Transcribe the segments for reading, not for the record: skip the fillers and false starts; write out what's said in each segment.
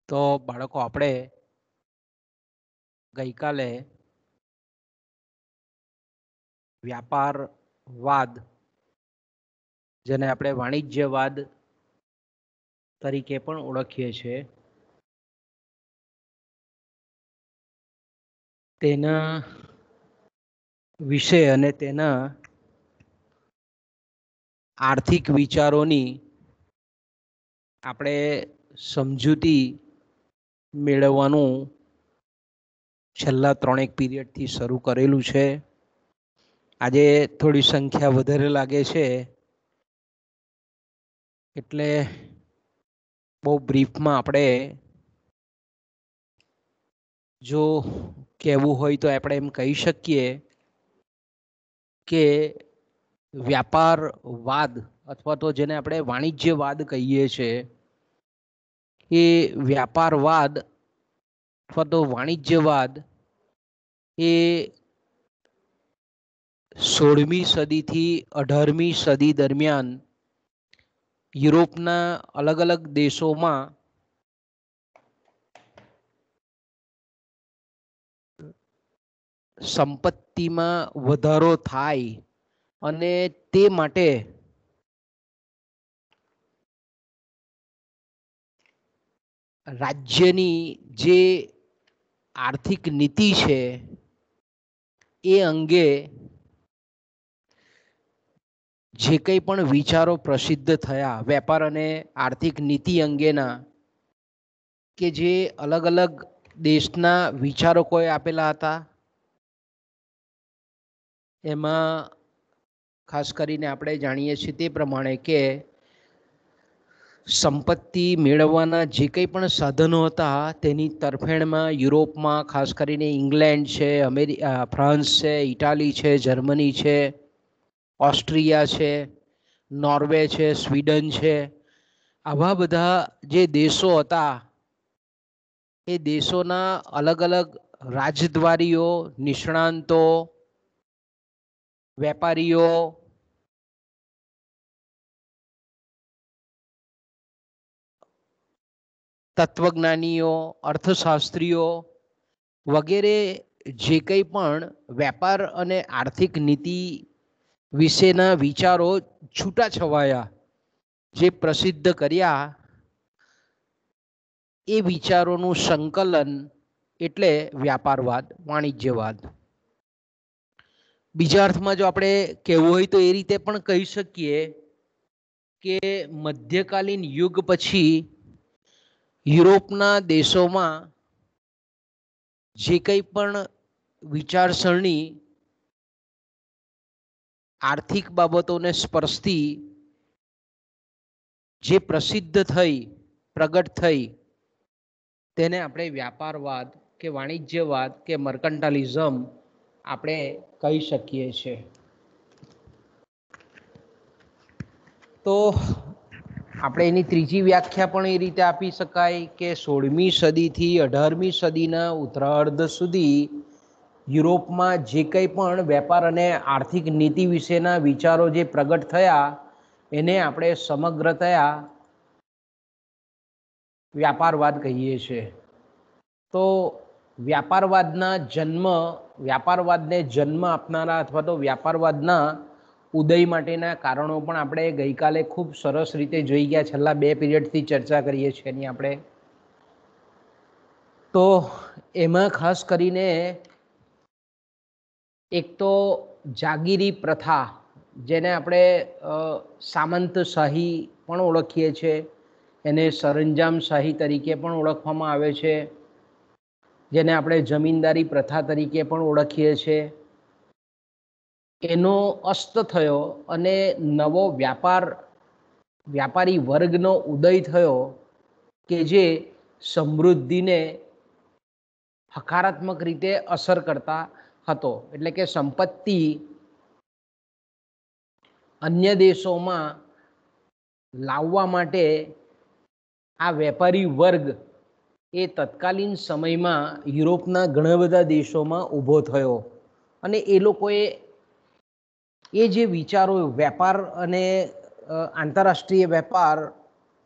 તો બાળકો આપણે ગઈકાલે વ્યાપારવાદ, જેને આપણે વાણિજ્યવાદ તરીકે પણ ઓળખીએ છીએ, તેના વિશે અને તેના આર્થિક વિચારોની આપણે સમજૂતી મેળવવાનું છેલ્લા 3 પીરિયડથી શરૂ કરેલું છે. આજે થોડી સંખ્યા વધારે લાગે છે એટલે બહુ બ્રીફમાં આપણે જો કહેવું હોય તો આપણે એમ કહી શકીએ કે વ્યાપારવાદ અથવા તો જેને આપણે વાણિજ્યવાદ કહીએ છીએ, એ વ્યાપારવાદ અથવા તો વાણિજ્યવાદ એ 16મી સદીથી 18મી સદી દરમિયાન યુરોપના અલગ અલગ દેશોમાં સંપત્તિમાં વધારો થાય અને તે માટે રાજ્યની જે આર્થિક નીતિ છે એ અંગે જે કંઈ પણ વિચારો પ્રસિદ્ધ થયા વેપાર અને આર્થિક નીતિ અંગેના, કે જે અલગ અલગ દેશના વિચારકોએ આપેલા હતા, એમાં ખાસ કરીને આપણે જાણીએ છીએ તે પ્રમાણે કે સંપત્તિ મેળવવાના જે કંઈ પણ સાધનો હતા તેની તરફેણમાં યુરોપમાં ખાસ કરીને ઇંગ્લેન્ડ છે, ફ્રાન્સ છે, ઇટાલી છે, જર્મની છે, ઓસ્ટ્રિયા છે, નોર્વે છે, સ્વીડન છે, આવા બધા જે દેશો હતા એ દેશોના અલગ અલગ રાજદ્વારીઓ, નિષ્ણાંતો, વેપારીઓ, તત્વજ્ઞાનીઓ, અર્થશાસ્ત્રીઓ વગેરે જે કંઈ પણ વેપાર અને આર્થિક નીતિ વિશેના વિચારો છૂટાછવાયા જે પ્રસિદ્ધ કર્યા, એ વિચારોનું સંકલન એટલે વ્યાપારવાદ, વાણિજ્યવાદ. બીજા અર્થમાં જો આપણે કહેવું હોય તો એ રીતે પણ કહી શકીએ કે મધ્યકાલીન યુગ પછી યુરોપના દેશોમાં જે કંઈ પણ વિચારસરણી આર્થિક બાબતોને સ્પર્શતી જે પ્રસિદ્ધ થઈ, પ્રગટ થઈ, તેને આપણે વ્યાપારવાદ કે વાણિજ્યવાદ કે મર્કન્ટાલિઝમ આપણે કહી શકીએ છીએ. તો આપણે એની ત્રીજી વ્યાખ્યા પણ એ રીતે આપી શકાય કે 16મી સદીથી 18મી સદીના ઉત્તરાર્ધ સુધી યુરોપમાં જે કંઈ પણ વેપાર અને આર્થિક નીતિ વિશેના વિચારો જે પ્રગટ થયા એને આપણે સમગ્રતયા વ્યાપારવાદ કહીએ છીએ. તો વ્યાપારવાદને જન્મ આપનારા અથવા તો વ્યાપારવાદના ઉદય માટેના કારણો પણ આપણે ગઈકાલે ખૂબ સરસ રીતે જોઈ ગયા. છેલ્લા 2 પીરિયડથી ચર્ચા કરીએ છીએ એની આપણે. તો એમાં ખાસ કરીને એક તો જાગીરી પ્રથા, જેને આપણે સામંતશાહી પણ ઓળખીએ છીએ, એને સરંજામશાહી તરીકે પણ ઓળખવામાં આવે છે, જેને આપણે જમીનદારી પ્રથા તરીકે પણ ઓળખીએ છીએ. એનો અસ્ત થયો અને નવો વ્યાપારી વર્ગનો ઉદય થયો કે જે સમૃદ્ધિને હકારાત્મક રીતે અસર કરતા હતો. એટલે કે સંપત્તિ અન્ય દેશોમાં લાવવા માટે આ વેપારી વર્ગ એ તત્કાલીન સમયમાં યુરોપના ઘણા બધા દેશોમાં ઊભો થયો અને એ લોકોએ એ જે વિચારો વેપાર અને આંતરરાષ્ટ્રીય વેપાર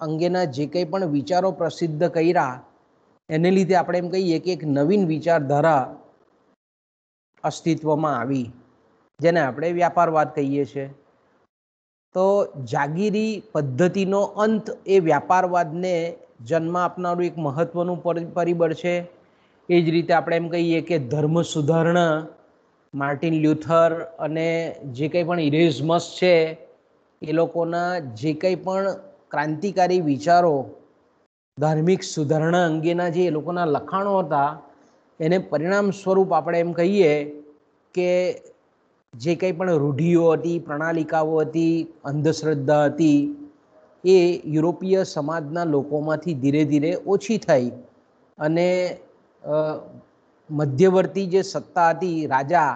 અંગેના જે કંઈ પણ વિચારો પ્રસિદ્ધ કર્યા એને લીધે આપણે એમ કહીએ કે એક નવીન વિચારધારા અસ્તિત્વમાં આવી, જેને આપણે વ્યાપારવાદ કહીએ છીએ. તો જાગીરી પદ્ધતિનો અંત એ વ્યાપારવાદને જન્મ આપનારું એક મહત્વનું પરિબળ છે. એ જ રીતે આપણે એમ કહીએ કે ધર્મ સુધારણા માર્ટિન લ્યુથર અને જે કંઈ પણ ઇરેઝમસ છે એ લોકોના જે કંઈ પણ ક્રાંતિકારી વિચારો, ધાર્મિક સુધારણા અંગેના જે એ લોકોના લખાણો હતા, એને પરિણામ સ્વરૂપ આપણે એમ કહીએ કે જે કંઈ પણ રૂઢિઓ હતી, પ્રણાલિકાઓ હતી, અંધશ્રદ્ધા હતી, એ યુરોપીય સમાજના લોકોમાંથી ધીરે ધીરે ઓછી થઈ અને મધ્યવર્તી જે સત્તા હતી, રાજા,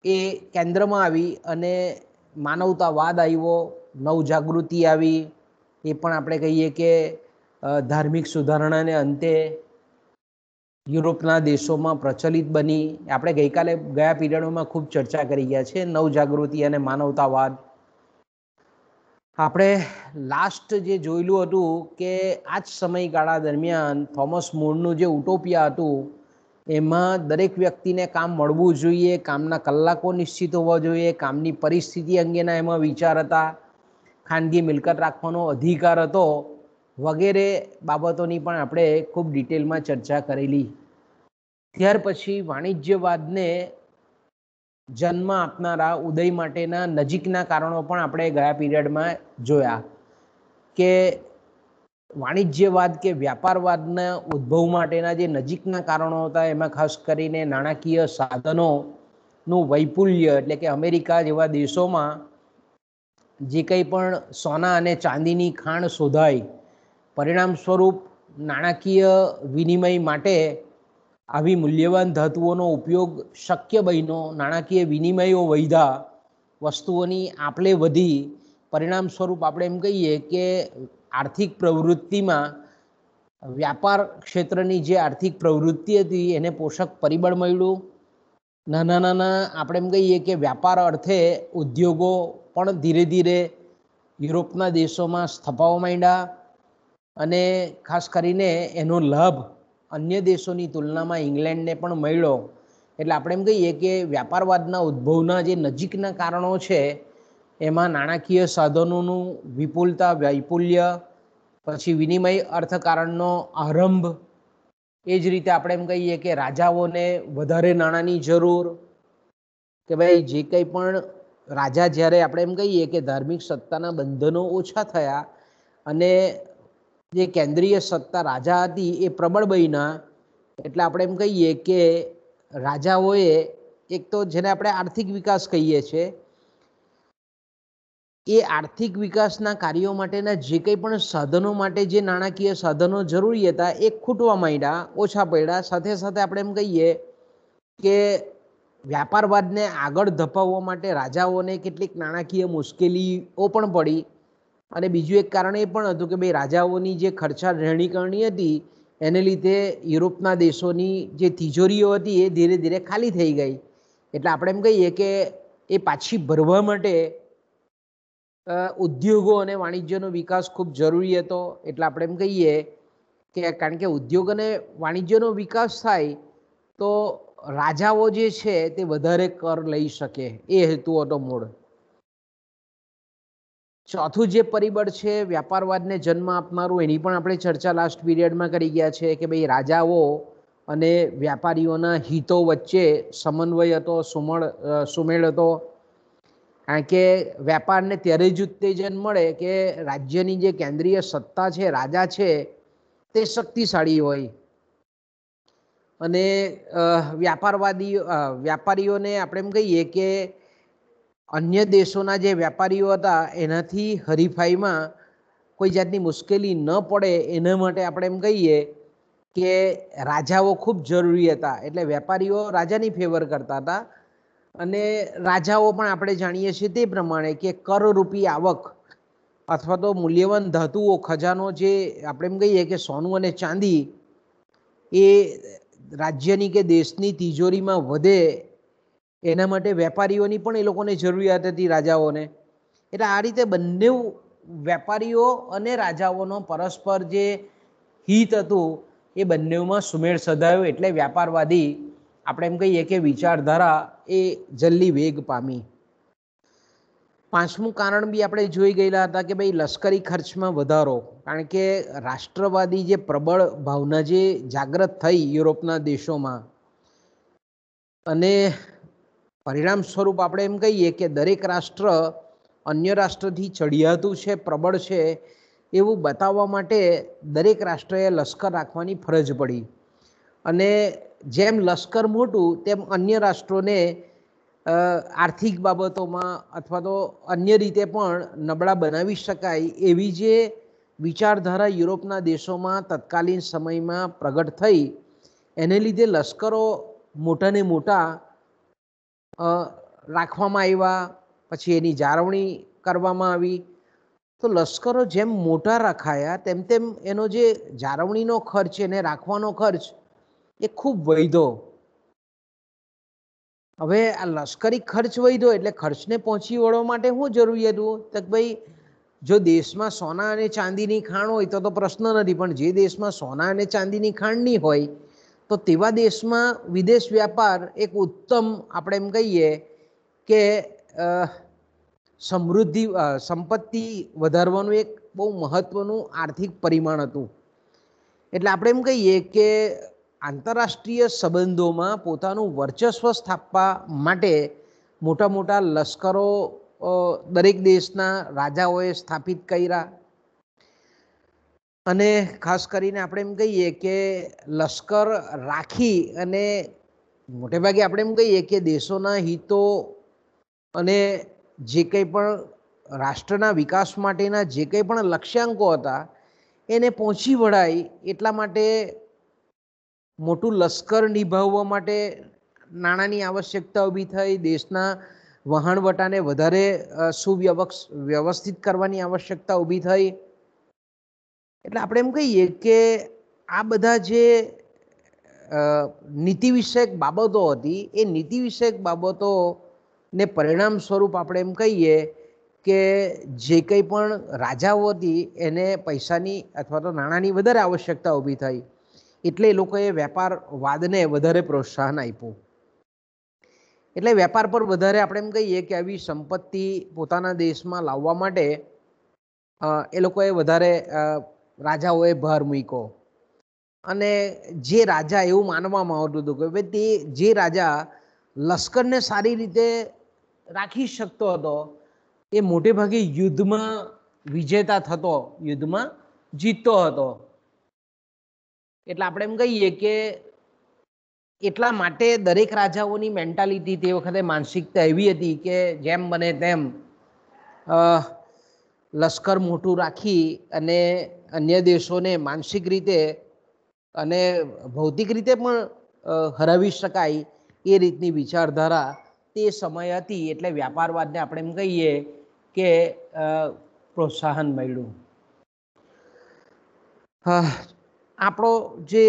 એ કેન્દ્રમાં આવી અને માનવતાવાદ આવ્યો, નવજાગૃતિ આવી. એ પણ આપણે કહીએ કે ધાર્મિક સુધારણાને અંતે યુરોપના દેશોમાં પ્રચલિત બની. આપણે ગઈકાલે ગયા પીરિયડોમાં ખૂબ ચર્ચા કરી ગયા છે નવજાગૃતિ અને માનવતાવાદ. આપણે લાસ્ટ જે જોયેલું હતું કે આ જ સમયગાળા દરમિયાન થોમસ મોરનું જે ઉટોપિયા હતું, એમાં દરેક વ્યક્તિને કામ મળવું જોઈએ, કામના કલાકો નિશ્ચિત હોવા જોઈએ, કામની પરિસ્થિતિ અંગેના એમાં વિચાર હતા, ખાનગી મિલકત રાખવાનો અધિકાર હતો, વગેરે બાબતોની પણ આપણે ખૂબ ડિટેલમાં ચર્ચા કરેલી. ત્યાર પછી વાણિજ્યવાદને જન્મ આપનારા ઉદય માટેના નજીકના કારણો પણ આપણે ગયા પીરિયડમાં જોયા કે વાણિજ્યવાદ કે વ્યાપારવાદના ઉદ્ભવ માટેના જે નજીકના કારણો હતા, એમાં ખાસ કરીને નાણાકીય સાધનોનું વૈપુલ્ય, એટલે કે અમેરિકા જેવા દેશોમાં જે કંઈ પણ સોના અને ચાંદીની ખાણ શોધાઈ, પરિણામ સ્વરૂપ નાણાકીય વિનિમય માટે આવી મૂલ્યવાન ધાતુઓનો ઉપયોગ શક્ય બન્યો, નાણાકીય વિનિમયો વધ્યા, વસ્તુઓની આપલે વધી, પરિણામ સ્વરૂપ આપણે એમ કહીએ કે આર્થિક પ્રવૃત્તિમાં વ્યાપાર ક્ષેત્રની જે આર્થિક પ્રવૃત્તિ હતી એને પોષક પરિબળ મળ્યું. નાના નાના આપણે એમ કહીએ કે વ્યાપાર અર્થે ઉદ્યોગો પણ ધીરે ધીરે યુરોપના દેશોમાં સ્થપાવવા માંડ્યા અને ખાસ કરીને એનો લાભ અન્ય દેશોની તુલનામાં ઇંગ્લેન્ડને પણ મળ્યો. એટલે આપણે એમ કહીએ કે વ્યાપારવાદના ઉદ્ભવના જે નજીકના કારણો છે એમાં નાણાકીય સાધનોનું વિપુલતા, વૈપુલ્ય, પછી વિનિમય અર્થકારણનો આરંભ, એ જ રીતે આપણે એમ કહીએ કે રાજાઓને વધારે નાણાંની જરૂર, કે ભાઈ જે કંઈ પણ રાજા જ્યારે આપણે એમ કહીએ કે ધાર્મિક સત્તાના બંધનો ઓછા થયા અને જે કેન્દ્રીય સત્તા રાજા હતી એ પ્રબળ બન્યા, એટલે આપણે એમ કહીએ કે રાજાઓએ એક તો જેને આપણે આર્થિક વિકાસ કહીએ છીએ, એ આર્થિક વિકાસના કાર્યો માટેના જે કંઈ પણ સાધનો માટે જે નાણાકીય સાધનો જરૂરી હતા એ ખૂટવા માંડ્યા, ઓછા પડ્યા. સાથે સાથે આપણે એમ કહીએ કે વ્યાપારવાદને આગળ ધપાવવા માટે રાજાઓને કેટલીક નાણાકીય મુશ્કેલીઓ પણ પડી. અને બીજું એક કારણ એ પણ હતું કે ભાઈ રાજાઓની જે ખર્ચાળ રહેણીકરણી હતી એને લીધે યુરોપના દેશોની જે તિજોરીઓ હતી એ ધીરે ધીરે ખાલી થઈ ગઈ. એટલે આપણે એમ કહીએ કે એ પાછી ભરવા માટે ઉદ્યોગો અને વાણિજ્યનો વિકાસ ખૂબ જરૂરી હતો. એટલે આપણે એમ કહીએ કે કારણ કે ઉદ્યોગ અને વાણિજ્યનો વિકાસ થાય તો રાજાઓ જે છે તે વધારે કર લઈ શકે, એ હેતુ હતો મૂળ. ચોથું જે પરિબળ છે વ્યાપારવાદને જન્મ આપનારું, એની પણ આપણે ચર્ચા લાસ્ટ પીરિયડમાં કરી ગયા છે કે ભાઈ રાજાઓ અને વ્યાપારીઓના હિતો વચ્ચે સમન્વય હતો, સુમેળ હતો. કારણ કે વેપારને ત્યારે જ ઉત્તેજન મળે કે રાજ્યની જે કેન્દ્રીય સત્તા છે, રાજા છે, તે શક્તિશાળી હોય. અને વ્યાપારીઓને આપણે એમ કહીએ કે અન્ય દેશોના જે વેપારીઓ હતા એનાથી હરીફાઈમાં કોઈ જાતની મુશ્કેલી ન પડે એના માટે આપણે એમ કહીએ કે રાજાઓ ખૂબ જરૂરી હતા. એટલે વેપારીઓ રાજાની ફેવર કરતા હતા અને રાજાઓ પણ આપણે જાણીએ છીએ તે પ્રમાણે કે કરરૂપી આવક અથવા તો મૂલ્યવાન ધાતુઓ, ખજાનો, જે આપણે એમ કહીએ કે સોનું અને ચાંદી, એ રાજ્યની કે દેશની તિજોરીમાં વધે એના માટે વેપારીઓની પણ એ લોકોને જરૂરિયાત હતી, રાજાઓને. એટલે આ રીતે બંને વેપારીઓ અને રાજાઓનો પરસ્પર જે હિત હતું એ બંનેમાં સુમેળ સધાયો, એટલે વ્યાપારવાદી આપણે એમ કહીએ કે વિચારધારા એ જલ્દી વેગ પામી. પાંચમું કારણ બી આપણે જોઈ ગયેલા હતા કે ભાઈ લશ્કરી ખર્ચમાં વધારો, કારણ કે રાષ્ટ્રવાદી જે પ્રબળ ભાવના જે જાગૃત થઈ યુરોપના દેશોમાં, અને પરિણામ સ્વરૂપ આપણે એમ કહીએ કે દરેક રાષ્ટ્ર અન્ય રાષ્ટ્રથી ચડિયાતું છે, પ્રબળ છે એવું બતાવવા માટે દરેક રાષ્ટ્રએ લશ્કર રાખવાની ફરજ પડી. અને જેમ લશ્કર મોટું તેમ અન્ય રાષ્ટ્રોને આર્થિક બાબતોમાં અથવા તો અન્ય રીતે પણ નબળા બનાવી શકાય એવી જે વિચારધારા યુરોપના દેશોમાં તત્કાલીન સમયમાં પ્રગટ થઈ, એને લીધે લશ્કરો મોટાને મોટા રાખવામાં આવ્યા, પછી એની જાળવણી કરવામાં આવી. તો લશ્કરો જેમ મોટા રખાયા તેમ તેમ એનો જે જાળવણીનો ખર્ચ, એને રાખવાનો ખર્ચ એ ખૂબ વધ્યો. હવે આ લશ્કરી ખર્ચ વધ્યો એટલે ખર્ચને પહોંચી વળવા માટે શું જરૂરી હતું? તો ભાઈ જો દેશમાં સોના અને ચાંદીની ખાણ હોય તો પ્રશ્ન નથી, પણ જે દેશમાં સોના અને ચાંદીની ખાણ નહીં હોય તો તેવા દેશમાં વિદેશ વ્યાપાર એક ઉત્તમ આપણે એમ કહીએ કે સમૃદ્ધિ સંપત્તિ વધારવાનું એક બહુ મહત્વનું આર્થિક પરિમાણ હતું. એટલે આપણે એમ કહીએ કે આંતરરાષ્ટ્રીય સંબંધોમાં પોતાનું વર્ચસ્વ સ્થાપવા માટે મોટા મોટા લશ્કરો દરેક દેશના રાજાઓએ સ્થાપિત કર્યા. અને ખાસ કરીને આપણે એમ કહીએ કે લશ્કર રાખી અને મોટે ભાગે આપણે એમ કહીએ કે દેશોના હિતો અને જે કંઈ પણ રાષ્ટ્રના વિકાસ માટેના જે કંઈ પણ લક્ષ્યાંકો હતા એને પહોંચી વળાય એટલા માટે મોટું લશ્કર નિભાવવા માટે નાણાંની આવશ્યકતા ઊભી થઈ, દેશના વહાણવટાને વધારે સુવ્યવસ્થિત કરવાની આવશ્યકતા ઊભી થઈ. એટલે આપણે એમ કહીએ કે આ બધા જે નીતિ વિષયક બાબતો હતી એ નીતિ વિષયક બાબતોને પરિણામ સ્વરૂપ આપણે એમ કહીએ કે જે કંઈ પણ રાજાઓ હતી એને પૈસાની અથવા તો નાણાંની વધારે આવશ્યકતા ઊભી થઈ, એટલે એ લોકોએ વેપારવાદને વધારે પ્રોત્સાહન આપ્યું. એટલે વેપાર પર વધારે આપણે એમ કહીએ કે આવી સંપત્તિ પોતાના દેશમાં લાવવા માટે એ લોકોએ વધારે રાજાઓએ ભાર મૂક્યો. અને જે રાજા એવું માનવામાં આવતું હતું કે ભાઈ તે જે રાજા લશ્કરને સારી રીતે રાખી શકતો હતો એ મોટે ભાગે યુદ્ધમાં વિજેતા થતો, યુદ્ધમાં જીતતો હતો. એટલે આપણે એમ કહીએ કે એટલા માટે દરેક રાજાઓની મેન્ટાલિટી તે વખતે માનસિકતા એવી હતી કે જેમ બને તેમ લશ્કર મોટું રાખી અને અન્ય દેશોને માનસિક રીતે અને ભૌતિક રીતે પણ હરાવી શકાય એ રીતની વિચારધારા તે સમય હતી. એટલે વ્યાપારવાદને આપણે એમ કહીએ કે પ્રોત્સાહન મળ્યું. આપણો જે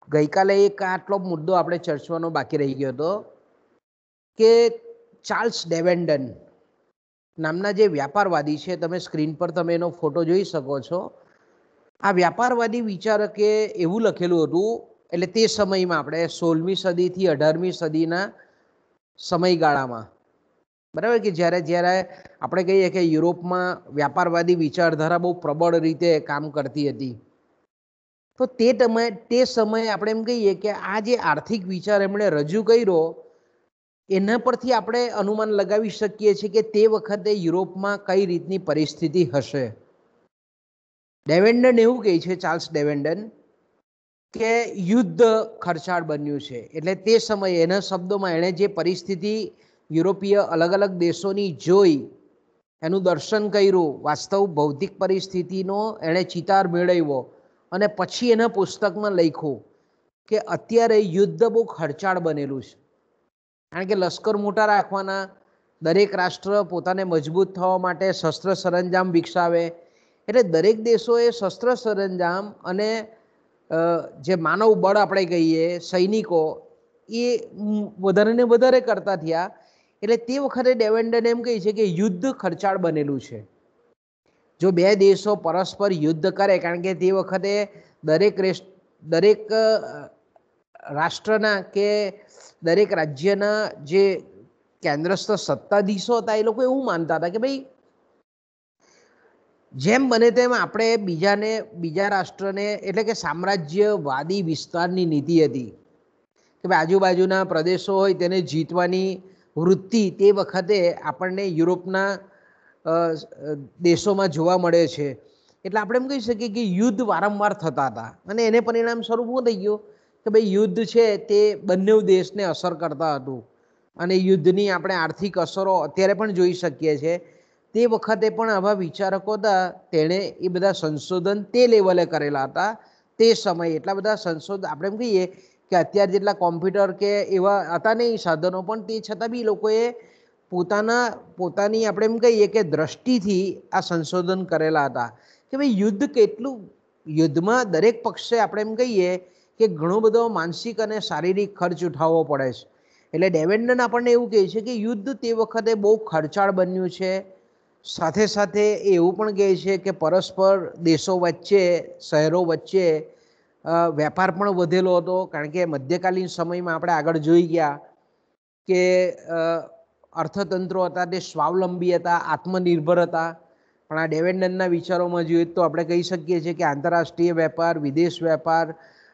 ગઈકાલે એક આટલો મુદ્દો આપણે ચર્ચવાનો બાકી રહી ગયો હતો કે ચાર્લ્સ ડેવેન્ડન નામના જે વ્યાપારવાદી છે, તમે સ્ક્રીન પર તમે એનો ફોટો જોઈ શકો છો. આ વ્યાપારવાદી વિચારકે એવું લખેલું હતું, એટલે તે સમયમાં આપણે 16મી સદીથી 18મી સદીના સમયગાળામાં, બરાબર, કે જ્યારે આપણે કહીએ કે યુરોપમાં વ્યાપારવાદી વિચારધારા બહુ પ્રબળ રીતે કામ કરતી હતી, તો તે સમયે આપણે એમ કહીએ કે આ જે આર્થિક વિચાર એમણે રજૂ કર્યો એના પરથી આપણે અનુમાન લગાવી શકીએ છીએ કે તે વખતે યુરોપમાં કઈ રીતની પરિસ્થિતિ હશે. ડેવેન્ડન એવું કહે છે, ચાર્લ્સ ડેવેન્ડન, કે યુદ્ધ ખર્ચાળ બન્યું છે. એટલે તે સમયે એના શબ્દોમાં એણે જે પરિસ્થિતિ યુરોપીય અલગ અલગ દેશોની જોઈ, એનું દર્શન કર્યું, વાસ્તવ ભૌતિક પરિસ્થિતિનો એણે ચિતાર મેળવ્યો અને પછી એના પુસ્તકમાં લખ્યું કે અત્યારે યુદ્ધ બહુ ખર્ચાળ બનેલું છે. કારણ કે લશ્કર મોટા રાખવાના, દરેક રાષ્ટ્ર પોતાને મજબૂત થવા માટે શસ્ત્ર સરંજામ વિકસાવે, એટલે દરેક દેશોએ શસ્ત્ર સરંજામ અને જે માનવ બળ આપણે કહીએ સૈનિકો એ વધારે ને વધારે કરતા થયા. એટલે તે વખતે ડેવેન્ડન એમ કહે છે કે યુદ્ધ ખર્ચાળ બનેલું છે. જો બે દેશો પરસ્પર યુદ્ધ કરે, કારણ કે તે વખતે દરેક રાષ્ટ્રના કે દરેક રાજ્યના જે કેન્દ્રસ્થ સત્તાધીશો હતા એ લોકો એવું માનતા હતા કે ભાઈ જેમ બને તેમ આપણે બીજા રાષ્ટ્રને, એટલે કે સામ્રાજ્યવાદી વિસ્તારની નીતિ હતી કે ભાઈ આજુબાજુના પ્રદેશો હોય તેને જીતવાની વૃત્તિ તે વખતે આપણને યુરોપના દેશોમાં જોવા મળે છે. એટલે આપણે એમ કહી શકીએ કે યુદ્ધ વારંવાર થતા હતા અને એને પરિણામ સ્વરૂપ શું થઈ ગયું કે ભાઈ યુદ્ધ છે તે બંને દેશને અસર કરતા હતું અને યુદ્ધની આપણે આર્થિક અસરો અત્યારે પણ જોઈ શકીએ છીએ. તે વખતે પણ આવા વિચારકો હતા, તેણે એ બધા સંશોધન તે લેવલે કરેલા હતા. તે સમયે એટલા બધા સંશોધન, આપણે એમ કહીએ કે અત્યારે જેટલા કોમ્પ્યુટર કે એવા હતા નહીં સાધનો, પણ તે છતાં બી લોકોએ પોતાની આપણે એમ કહીએ કે દ્રષ્ટિથી આ સંશોધન કરેલા હતા કે ભાઈ યુદ્ધમાં દરેક પક્ષે આપણે એમ કહીએ કે ઘણો બધો માનસિક અને શારીરિક ખર્ચ ઉઠાવવો પડે છે. એટલે ડેવેન્ડન આપણને એવું કહે છે કે યુદ્ધ તે વખતે બહુ ખર્ચાળ બન્યું છે. સાથે સાથે એવું પણ કહે છે કે પરસ્પર દેશો વચ્ચે, શહેરો વચ્ચે વેપાર પણ વધેલો હતો, કારણ કે મધ્યકાલીન સમયમાં આપણે આગળ જોઈ ગયા કે અર્થતંત્રો હતા તે સ્વાવલંબી હતા, આત્મનિર્ભર હતા. પણ આ ડેવેન્ડનના વિચારોમાં જોઈએ તો આપણે કહી શકીએ છીએ કે આંતરરાષ્ટ્રીય વેપાર, વિદેશ વેપાર,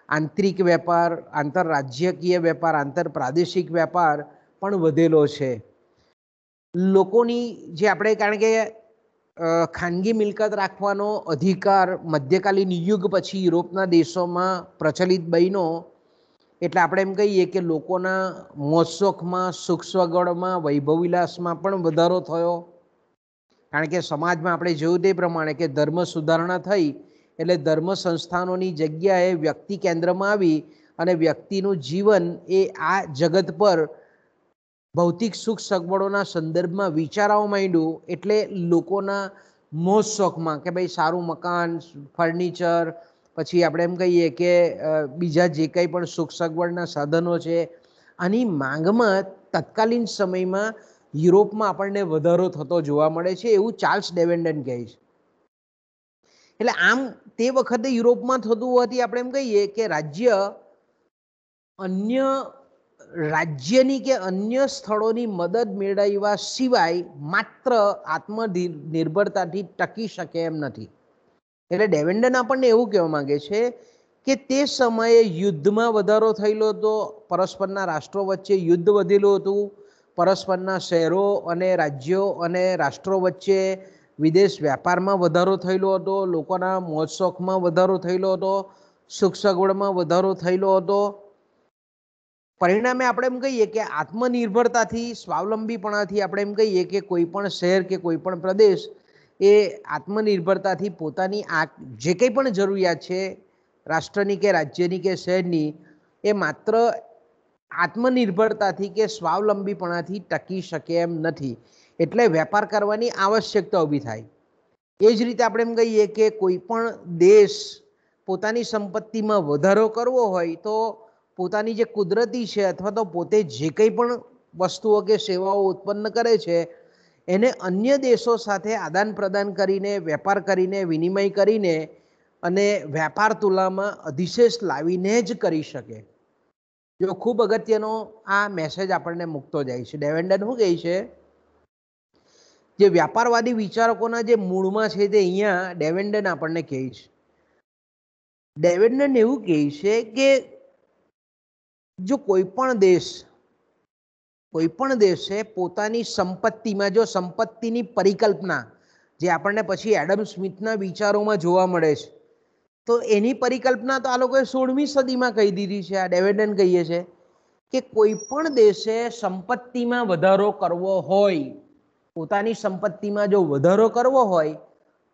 આંતરિક વેપાર, આંતરરાજ્યકીય વેપાર, આંતરપ્રાદેશિક વેપાર પણ વધેલો છે. લોકોની જે આપણે, કારણ કે ખાનગી મિલકત રાખવાનો અધિકાર મધ્યકાલીન યુગ પછી યુરોપના દેશોમાં પ્રચલિત બન્યો. એટલે આપણે એમ કહીએ કે લોકોના મોજશોખમાં, સુખ સગવડમાં, વૈભવવિલાસમાં પણ વધારો થયો. કારણ કે સમાજમાં આપણે જોયું તે પ્રમાણે કે ધર્મ સુધારણા થઈ એટલે ધર્મ સંસ્થાનોની જગ્યાએ વ્યક્તિ કેન્દ્રમાં આવી અને વ્યક્તિનું જીવન એ આ જગત પર ભૌતિક સુખ સગવડોના સંદર્ભમાં વિચારવા માંડ્યું. એટલે લોકોના મોજ શોખમાં કે ભાઈ સારું મકાન, ફર્નિચર, પછી આપણે એમ કહીએ કે બીજા જે કંઈ પણ સુખ સગવડના સાધનો છે, આની માંગમાં તત્કાલીન સમયમાં યુરોપમાં આપણને વધારો થતો જોવા મળે છે, એવું ચાર્લ્સ ડેવેન્ડન કહે છે. એટલે આમ તે વખતે યુરોપમાં થતું હોવાથી આપણે એમ કહીએ કે રાજ્યની કે અન્ય સ્થળોની મદદ મેળવ્યા સિવાય માત્ર આત્મનિર્ભરતાથી ટકી શકે એમ નથી. એટલે ડેવેન્ડન આપણને એવું કહેવા માંગે છે કે તે સમયે યુદ્ધમાં વધારો થયેલો હતો, પરસ્પરના રાષ્ટ્રો વચ્ચે યુદ્ધ વધેલું હતું, પરસ્પરના શહેરો અને રાજ્યો અને રાષ્ટ્રો વચ્ચે વિદેશ વેપારમાં વધારો થયેલો હતો, લોકોના મોજ શોખમાં વધારો થયેલો હતો, સુખ સગવડમાં વધારો થયેલો હતો. પરિણામે આપણે એમ કહીએ કે આત્મનિર્ભરતાથી, સ્વાવલંબીપણાથી આપણે એમ કહીએ કે કોઈ પણ શહેર કે કોઈ પણ પ્રદેશ એ આત્મનિર્ભરતાથી પોતાની જે કંઈ પણ જરૂરિયાત છે રાષ્ટ્રની કે રાજ્યની કે શહેરની, એ માત્ર આત્મનિર્ભરતાથી કે સ્વાવલંબીપણાથી ટકી શકે એમ નથી. એટલે વેપાર કરવાની આવશ્યકતા ઊભી થાય. એ જ રીતે આપણે એમ કહીએ કે કોઈ પણ દેશ પોતાની સંપત્તિમાં વધારો કરવો હોય તો પોતાની જે કુદરતી છે અથવા તો પોતે જે કંઈ પણ વસ્તુઓ કે સેવાઓ ઉત્પન્ન કરે છે એને અન્ય દેશો સાથે આદાન પ્રદાન કરીને, વેપાર કરીને, વિનિમય કરીને અને વેપાર તુલનામાં અધિશેષ લાવીને જ કરી શકે. જો ખૂબ અગત્યનો આ મેસેજ આપણને મૂકતો જાય છે. ડેવેન્ડન શું કહે છે, જે વ્યાપારવાદી વિચારકોના જે મૂળમાં છે તે અહીંયા ડેવેન્ડન આપણને કહે છે. ડેવેન્ડન એવું કહે છે કે જો કોઈ પણ દેશે પોતાની સંપત્તિમાં, જો સંપત્તિની પરિકલ્પના જે આપણને પછી એડમ સ્મિથના વિચારોમાં જોવા મળે છે, તો એની પરિકલ્પના તો આ લોકોએ 16મી સદીમાં કહી દીધી છે. આ ડેવેન્ડન કહીએ છે કે કોઈ પણ દેશે સંપત્તિમાં વધારો કરવો હોય, પોતાની સંપત્તિમાં જો વધારો કરવો હોય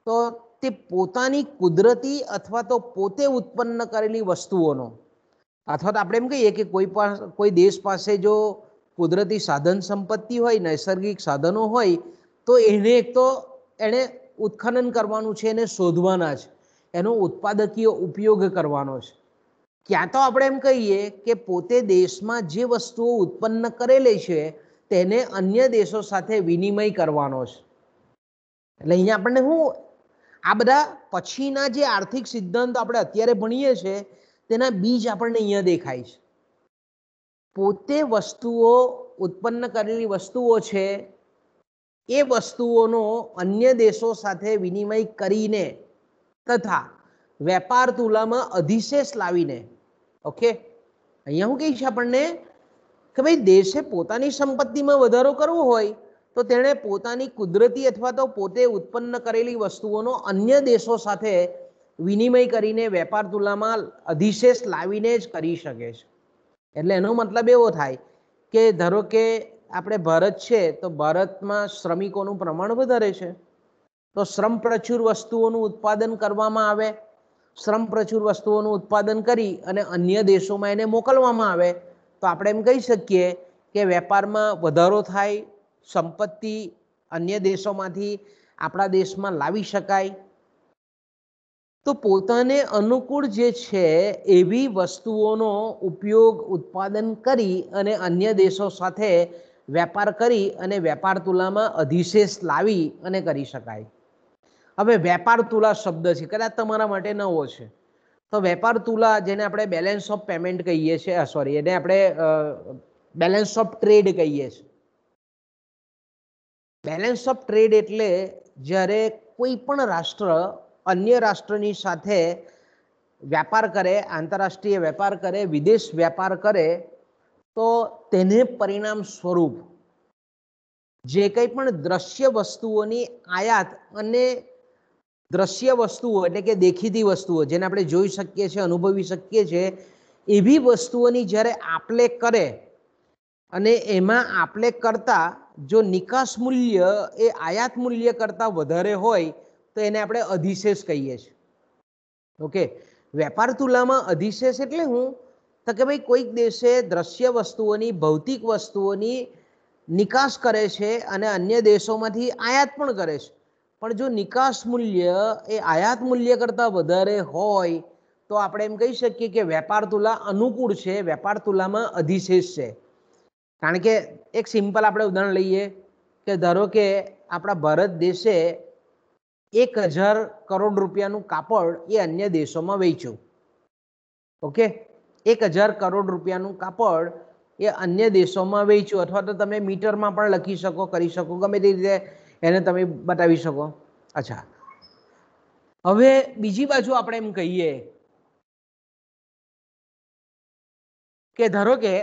તો તે પોતાની કુદરતી અથવા તો પોતે ઉત્પન્ન કરેલી વસ્તુઓનો, અથવા તો આપણે એમ કહીએ કે કોઈ દેશ પાસે જો કુદરતી સાધન સંપત્તિ હોય, નૈસર્ગિક સાધનો હોય, તો એણે ઉત્ખનન કરવાનું છે, એને શોધવાના છે, એનો ઉત્પાદકીય ઉપયોગ કરવાનો છે. ક્યાં તો આપણે એમ કહીએ કે પોતે દેશમાં જે વસ્તુઓ ઉત્પન્ન કરેલી છે તેને અન્ય દેશો સાથે વિનિમય કરવાનો છે. એટલે અહીંયા આપણને શું આ બધા પછીના જે આર્થિક સિદ્ધાંતો આપણે અત્યારે ભણીએ છીએ તેના બીજ આપણને અહીંયા દેખાય છે. પોતે વસ્તુઓ ઉત્પન્ન કરેલી વસ્તુઓ છે એ વસ્તુઓનો અન્ય દેશો સાથે વિનિમય કરીને તથા વેપાર તુલામાં અધિશેષ લાવીને, ઓકે, અહીંયા શું કહે છે આપણને કે ભાઈ દેશે પોતાની સંપત્તિમાં વધારો કરવો હોય તો તેણે પોતાની કુદરતી અથવા તો પોતે ઉત્પન્ન કરેલી વસ્તુઓનો અન્ય દેશો સાથે વિનિમય કરીને વેપાર તુલામાં અધિશેષ લાવીને જ કરી શકે છે. એટલે એનો મતલબ એવો થાય કે ધારો કે આપણે ભારત છે તો ભારતમાં શ્રમિકોનું પ્રમાણ વધારે છે, તો શ્રમ પ્રચુર વસ્તુઓનું ઉત્પાદન કરવામાં આવે, શ્રમ પ્રચુર વસ્તુઓનું ઉત્પાદન કરી અને અન્ય દેશોમાં એને મોકલવામાં આવે તો આપણે એમ કહી શકીએ કે વેપારમાં વધારો થાય, સંપત્તિ અન્ય દેશોમાંથી આપણા દેશમાં લાવી શકાય. તો પોતાને અનુકૂળ જે છે એવી વસ્તુઓનો ઉપયોગ ઉત્પાદન કરી અને અન્ય દેશો સાથે વેપાર કરી અને વેપાર તુલામાં અધિશેષ લાવી અને કરી શકાય. હવે વેપાર તુલા શબ્દ છે, કદાચ તમારા માટે નવો છે. તો વેપાર તુલા જેને આપણે બેલેન્સ ઓફ પેમેન્ટ કહીએ છીએ, સોરી, એને આપણે બેલેન્સ ઓફ ટ્રેડ કહીએ છીએ. બેલેન્સ ઓફ ટ્રેડ એટલે જ્યારે કોઈ પણ રાષ્ટ્ર અન્ય રાષ્ટ્રની સાથે વ્યાપાર કરે, આંતરરાષ્ટ્રીય વેપાર કરે, વિદેશ વેપાર કરે તો તેને પરિણામ સ્વરૂપ જે કંઈ પણ દ્રશ્ય વસ્તુઓની આયાત અને દ્રશ્ય વસ્તુઓ એટલે કે દેખીતી વસ્તુઓ જેને આપણે જોઈ શકીએ છીએ, અનુભવી શકીએ છીએ, એવી વસ્તુઓની જ્યારે આપલે કરે અને એમાં આપલે કરતા જો નિકાસ મૂલ્ય એ આયાત મૂલ્ય કરતાં વધારે હોય તો એને આપણે અધિશેષ કહીએ છીએ. ઓકે, વેપાર તુલામાં અધિશેષ એટલે હું તો કે ભાઈ કોઈક દેશે દ્રશ્ય વસ્તુઓની, ભૌતિક વસ્તુઓની નિકાસ કરે છે અને અન્ય દેશોમાંથી આયાત પણ કરે છે, પણ જો નિકાસ મૂલ્ય એ આયાત મૂલ્ય કરતાં વધારે હોય તો આપણે એમ કહી શકીએ કે વેપાર તુલા અનુકૂળ છે, વેપાર તુલામાં અધિશેષ છે. કારણ કે એક સિમ્પલ આપણે ઉદાહરણ લઈએ કે ધારો કે આપણા ભારત દેશે 1000 કરોડ રૂપિયાનું કાપડ એ અન્ય દેશોમાં વેચ્યું. ઓકે, 1000 કરોડ રૂપિયાનું કાપડ એ અન્ય દેશોમાં વેચ્યું, અથવા તો તમે મીટરમાં પણ લખી શકો, કરી શકો, ગમે તે રીતે એને તમે બતાવી શકો. અચ્છા, હવે બીજી બાજુ આપણે એમ કહીએ કે ધારો કે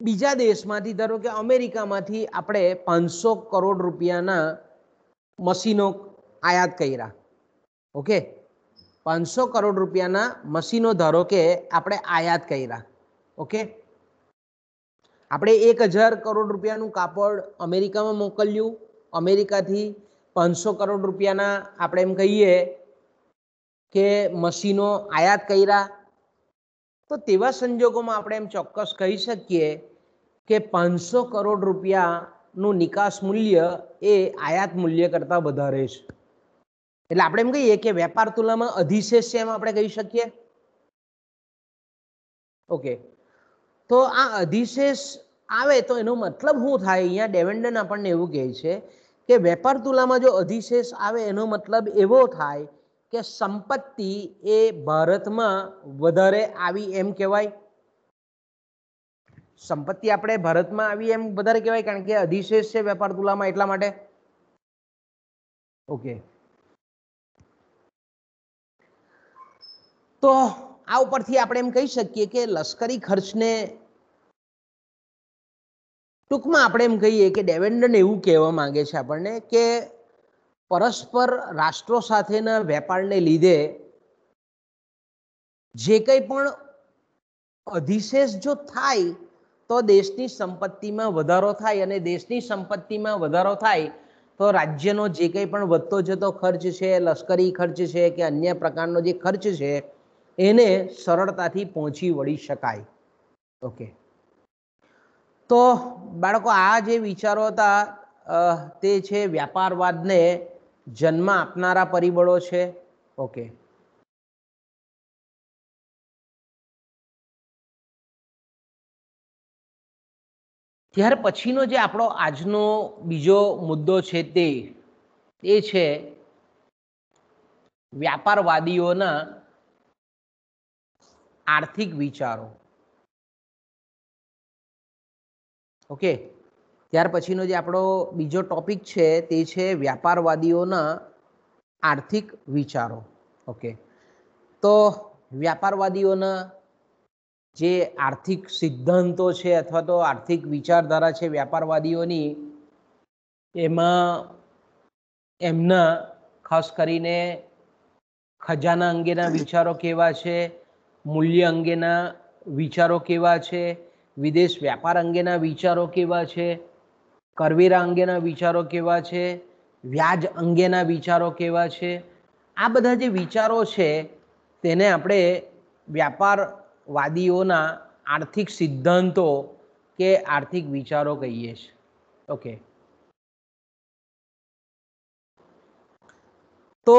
બીજા દેશમાંથી ધારો કે અમેરિકામાંથી આપણે 500 કરોડ રૂપિયાના મશીનો આયાત કર્યા. ઓકે, 500 કરોડ રૂપિયાના મશીનો ધારો કે આપણે આયાત કર્યા. ઓકે, આપણે 1000 કરોડ રૂપિયાનું કાપડ અમેરિકામાં મોકલ્યું, અમેરિકાથી 500 કરોડ રૂપિયાના આપણે એમ કહીએ કે મશીનો આયાત કર્યા. તો તેવા સંજોગોમાં આપણે એમ ચોક્કસ કહી શકીએ કે 500 કરોડ રૂપિયાનું નિકાસ મૂલ્ય એ આયાત મૂલ્ય કરતાં વધારે છે. એટલે આપણે એમ કહીએ કે વેપાર તુલામાં અધિશેષ છે એમ આપણે કહી શકીએ. ઓકે, તો આ અધિશેષ આવે તો એનો મતલબ શું થાય? અહીંયા ડેવેન્ડન આપણને એવું કહે છે કે વેપાર તુલામાં જો અધિશેષ આવે એનો મતલબ એવો થાય કે સંપત્તિ એ ભારતમાં વધારે આવી એમ કહેવાય. સંપત્તિ આપણે ભારતમાં આવી એમ વધારે કહેવાય, કારણ કે અધિશેષ છે વેપાર તુલામાં એટલા માટે. ઓકે, તો આ ઉપરથી આપણે એમ કહી શકીએ કે લશ્કરી ખર્ચને ટૂંકમાં આપણે એમ કહીએ કે ડેવેન્ડન એવું કહેવા માંગે છે આપણને કે પરસ્પર રાષ્ટ્રો સાથેના વેપારને લીધે જે કંઈ પણ અધિશેષ જો થાય તો દેશની સંપત્તિમાં વધારો થાય, અને દેશની સંપત્તિમાં વધારો થાય તો રાજ્યનો જે કંઈ પણ વધતો જતો ખર્ચ છે, લશ્કરી ખર્ચ છે કે અન્ય પ્રકારનો જે ખર્ચ છે એને સરળતાથી પહોંચી વળી શકાય. ઓકે, તો બાળકો આ જે વિચારો હતા તે છે વ્યાપારવાદને જન્મ આપનારા પરિબળો છે. ઓકે, ત્યાર પછીનો જે આપણો આજનો બીજો મુદ્દો છે તે છે વ્યાપારવાદીઓના આર્થિક વિચારો. ઓકે, ત્યાર પછીનો જે આપણો બીજો ટોપિક છે તે છે વ્યાપારવાદીઓના આર્થિક વિચારો. ઓકે, તો વ્યાપારવાદીઓના જે આર્થિક સિદ્ધાંતો છે અથવા તો આર્થિક વિચારધારા છે વ્યાપારવાદીઓની, એમાં એમના ખાસ કરીને ખજાના અંગેના વિચારો કેવા છે, મૂલ્ય અંગેના વિચારો કેવા છે, વિદેશ વ્યાપાર અંગેના વિચારો કેવા છે, કરવેરા અંગેના વિચારો કેવા છે, વ્યાજ અંગેના વિચારો કેવા છે, આ બધા જે વિચારો છે તેને આપણે વ્યાપારવાદીઓના આર્થિક સિદ્ધાંતો કે આર્થિક વિચારો કહીએ છીએ. ઓકે, તો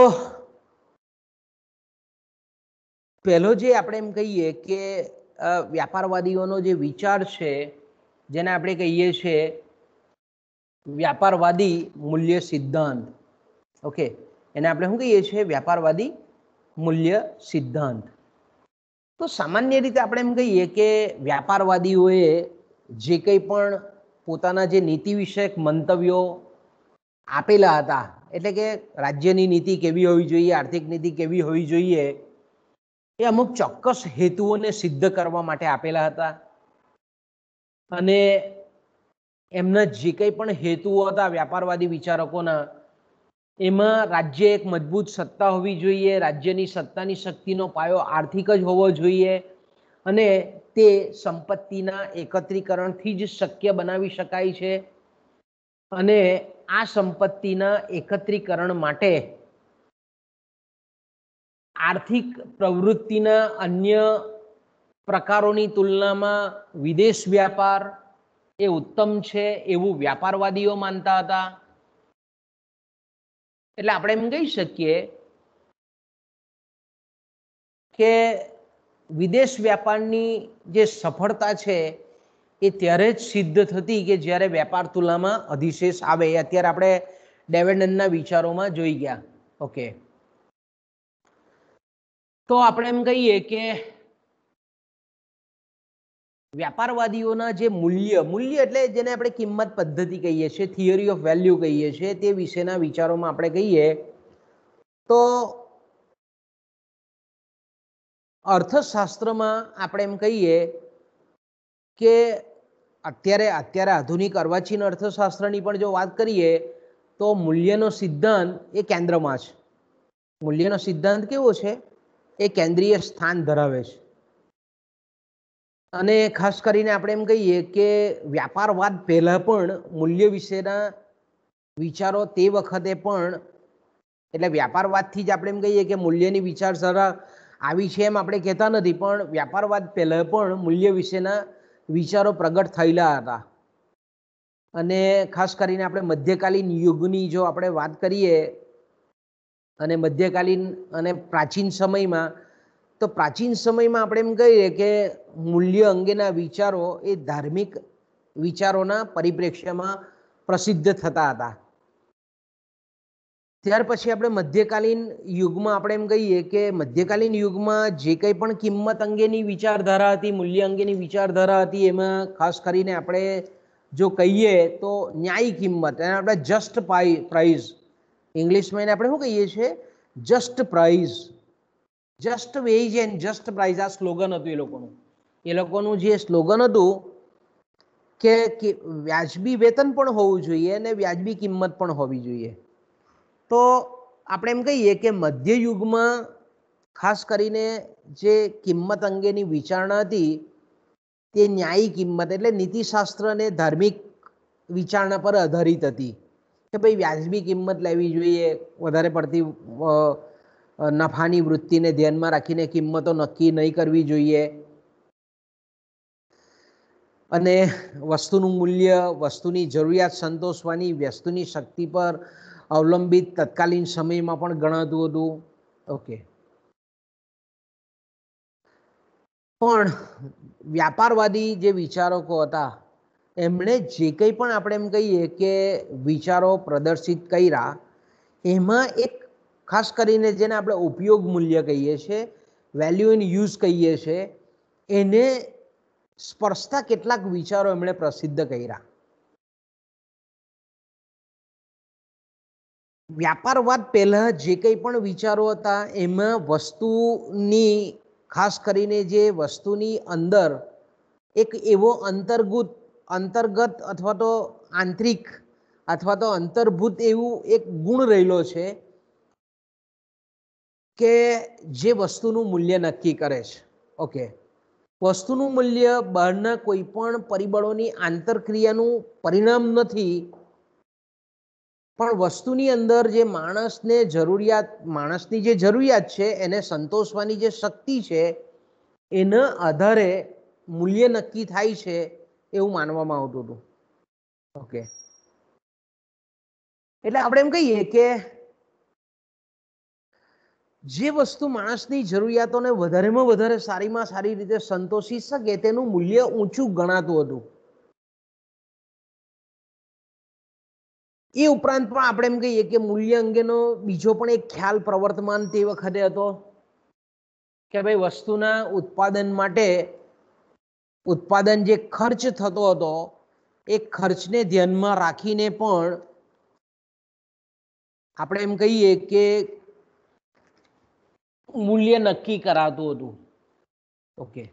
પહેલો જે આપણે એમ કહીએ કે વ્યાપારવાદીઓનો જે વિચાર છે જેને આપણે કહીએ છીએ વ્યાપારવાદી મૂલ્ય સિદ્ધાંત. ઓકે, એને આપણે શું કહીએ છીએ? વ્યાપારવાદી મૂલ્ય સિદ્ધાંત. તો સામાન્ય રીતે આપણે એમ કહીએ કે વ્યાપારવાદીઓએ જે કંઈ પણ પોતાના જે નીતિ વિષયક મંતવ્યો આપેલા હતા, એટલે કે રાજ્યની નીતિ કેવી હોવી જોઈએ, આર્થિક નીતિ કેવી હોવી જોઈએ, એ અમુક ચોક્કસ હેતુઓને સિદ્ધ કરવા માટે આપેલા હતા. અને એમના જે કંઈ પણ હેતુઓ હતા વ્યાપારવાદી વિચારકોના, એમાં રાજ્ય એક મજબૂત સત્તા હોવી જોઈએ, રાજ્યની સત્તાની શક્તિનો પાયો આર્થિક જ હોવો જોઈએ, અને તે સંપત્તિના એકત્રીકરણથી જ શક્ય બનાવી શકાય છે. અને આ સંપત્તિના એકત્રીકરણ માટે આર્થિક પ્રવૃત્તિના અન્ય પ્રકારોની તુલનામાં વિદેશ વ્યાપાર એ ઉત્તમ છે એવું વ્યાપારવાદીઓ માનતા હતા. એટલે આપણે એમ કહી શકીએ કે વિદેશ વ્યાપારની જે સફળતા છે એ ત્યારે જ સિદ્ધ થતી કે જ્યારે વેપાર તુલનામાં અધિશેષ આવે. અત્યારે આપણે ડેવેન્ડનના વિચારોમાં જોઈ ગયા. ઓકે, તો આપણે એમ કહીએ કે વ્યાપારવાદીઓના જે મૂલ્ય એટલે જેને આપણે કિંમત પદ્ધતિ કહીએ છીએ, થિયરી ઓફ વેલ્યુ કહીએ છીએ, તે વિશેના વિચારોમાં આપણે કહીએ તો અર્થશાસ્ત્રમાં આપણે એમ કહીએ કે અત્યારે આધુનિક અર્વાચીન અર્થશાસ્ત્રની પણ જો વાત કરીએ તો મૂલ્યનો સિદ્ધાંત એ કેન્દ્રમાં છે. મૂલ્યનો સિદ્ધાંત કેવો છે? એ કેન્દ્રીય સ્થાન ધરાવે છે. અને ખાસ કરીને આપણે એમ કહીએ કે વ્યાપારવાદ પહેલાં પણ મૂલ્ય વિશેના વિચારો તે વખતે પણ, એટલે વ્યાપારવાદથી જ આપણે એમ કહીએ કે મૂલ્યની વિચારધારા આવી છે એમ આપણે કહેતા નથી, પણ વ્યાપારવાદ પહેલાં પણ મૂલ્ય વિશેના વિચારો પ્રગટ થયેલા હતા. અને ખાસ કરીને આપણે મધ્યકાલીન યુગની જો આપણે વાત કરીએ અને મધ્યકાલીન અને પ્રાચીન સમયમાં, તો પ્રાચીન સમયમાં આપણે એમ કહીએ કે મૂલ્ય અંગેના વિચારો એ ધાર્મિક વિચારોના પરિપ્રેક્ષ્યમાં પ્રસિદ્ધ થતા હતા. ત્યાર પછી આપણે મધ્યકાલીન યુગમાં આપણે એમ કહીએ કે મધ્યકાલીન યુગમાં જે કંઈ પણ કિંમત અંગેની વિચારધારા હતી, મૂલ્ય અંગેની વિચારધારા હતી, એમાં ખાસ કરીને આપણે જો કહીએ તો ન્યાયી કિંમત, એને આપણે જસ્ટ પ્રાઇઝ, ઇંગ્લિશમાં એને આપણે શું કહીએ છીએ? Just price, just wage and just price, આ સ્લોગન હતું એ લોકોનું. એ લોકોનું જે સ્લોગન હતું કે વ્યાજબી વેતન પણ હોવું જોઈએ અને વ્યાજબી કિંમત પણ હોવી જોઈએ. તો આપણે એમ કહીએ કે મધ્યયુગમાં ખાસ કરીને જે કિંમત અંગેની વિચારણા હતી તે ન્યાયી કિંમત એટલે નીતિશાસ્ત્ર અને ધાર્મિક વિચારણા પર આધારિત હતી કે ભાઈ વ્યાજબી કિંમત લેવી જોઈએ, વધારે પડતી નફાની વૃત્તિને ધ્યાનમાં રાખીને કિંમતો નક્કી નહીં કરવી જોઈએ, અને વસ્તુનું મૂલ્ય વસ્તુની જરૂરિયાત સંતોષવાની વસ્તુની શક્તિ પર અવલંબિત તત્કાલીન સમયમાં પણ ગણાતું હતું. ઓકે, પણ વ્યાપારવાદી જે વિચારકો હતા એમણે જે કંઈ પણ આપણે એમ કહીએ કે વિચારો પ્રદર્શિત કર્યા એમાં એક ખાસ કરીને જેને આપણે ઉપયોગ મૂલ્ય કહીએ છીએ, વેલ્યુ ઇન યુઝ કહીએ છીએ, એને સ્પર્શતા કેટલાક વિચારો એમણે પ્રસિદ્ધ કર્યા. વ્યાપારવાદ પહેલા જે કંઈ પણ વિચારો હતા એમાં વસ્તુની ખાસ કરીને જે વસ્તુની અંદર એક એવો અંતર્ગત અથવા તો આંતરિક અથવા તો અંતર્ભૂત એવું એક ગુણ રહેલો છે કે જે વસ્તુનું મૂલ્ય નક્કી કરે છે. ઓકે, વસ્તુનું મૂલ્ય બહારના કોઈ પણ પરિબળોની આંતરક્રિયાનું પરિણામ નથી, પણ વસ્તુની અંદર જે માણસની જે જરૂરિયાત છે એને સંતોષવાની જે શક્તિ છે એના આધારે મૂલ્ય નક્કી થાય છે એવું માનવામાં આવતું હતું. ઓકે, એટલે આપણે એમ કહીએ કે જે વસ્તુ માણસની જરૂરિયાતોને વધારેમાં વધારે સારીમાં સારી રીતે સંતોષી શકે તેનું મૂલ્ય ઊંચું ગણાતું હતું. એ ઉપરાંત પણ આપણે એમ કહીએ કે મૂલ્ય અંગેનો બીજો પણ એક ખ્યાલ પ્રવર્તમાન તે વખતે હતો કે ભાઈ વસ્તુના ઉત્પાદન માટે ઉત્પાદન જે ખર્ચ થતો હતો એ ખર્ચને ધ્યાનમાં રાખીને પણ આપણે એમ કહીએ કે મૂલ્ય નક્કી કરાતું હતું. ઓકે,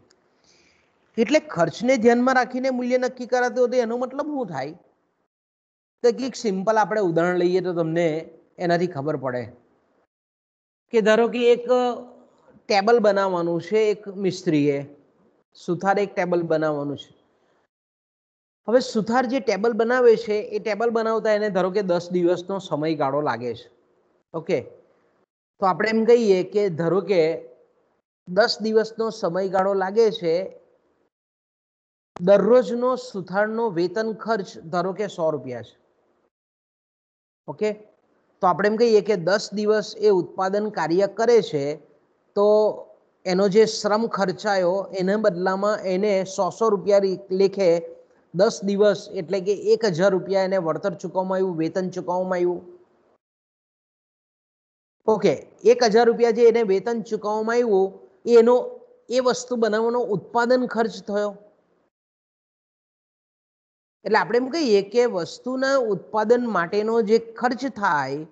એટલે ખર્ચને ધ્યાનમાં રાખીને મૂલ્ય નક્કી કરાતું હતું એનો મતલબ શું થાય? તો એક સિમ્પલ આપણે ઉદાહરણ લઈએ તો તમને એનાથી ખબર પડે કે ધારો કે એક ટેબલ બનાવવાનું છે, એક મિસ્ત્રીએ સુથાર એક ટેબલ બનાવવાનું છે. હવે સુથાર જે ટેબલ બનાવે છે એ ટેબલ બનાવતા એને ધારો કે 10 દિવસનો સમયગાળો લાગે છે. ઓકે, તો આપણે એમ કહીએ કે ધારો કે 10 દિવસનો સમયગાળો લાગે છે, દરરોજનો સુથારનો વેતન ખર્ચ ધારો કે 100 રૂપિયા છે. ઓકે, તો આપણે એમ કહીએ કે 10 દિવસ એ ઉત્પાદન કાર્ય કરે છે તો એનો જે શ્રમ ખર્ચાયો એના બદલામાં એને 100 રૂપિયા લેખે 10 દિવસ એટલે કે 1000 રૂપિયા એને વળતર ચૂકવવામાં આવ્યું, વેતન ચૂકવવામાં આવ્યું. ઓકે, 1000 રૂપિયા જે એને વેતન ચૂકવવામાં આવ્યું એનો એ વસ્તુ બનાવવાનો ઉત્પાદન ખર્ચ થયો. એટલે આપણે એમ કહીએ કે વસ્તુના ઉત્પાદન માટેનો જે ખર્ચ થાય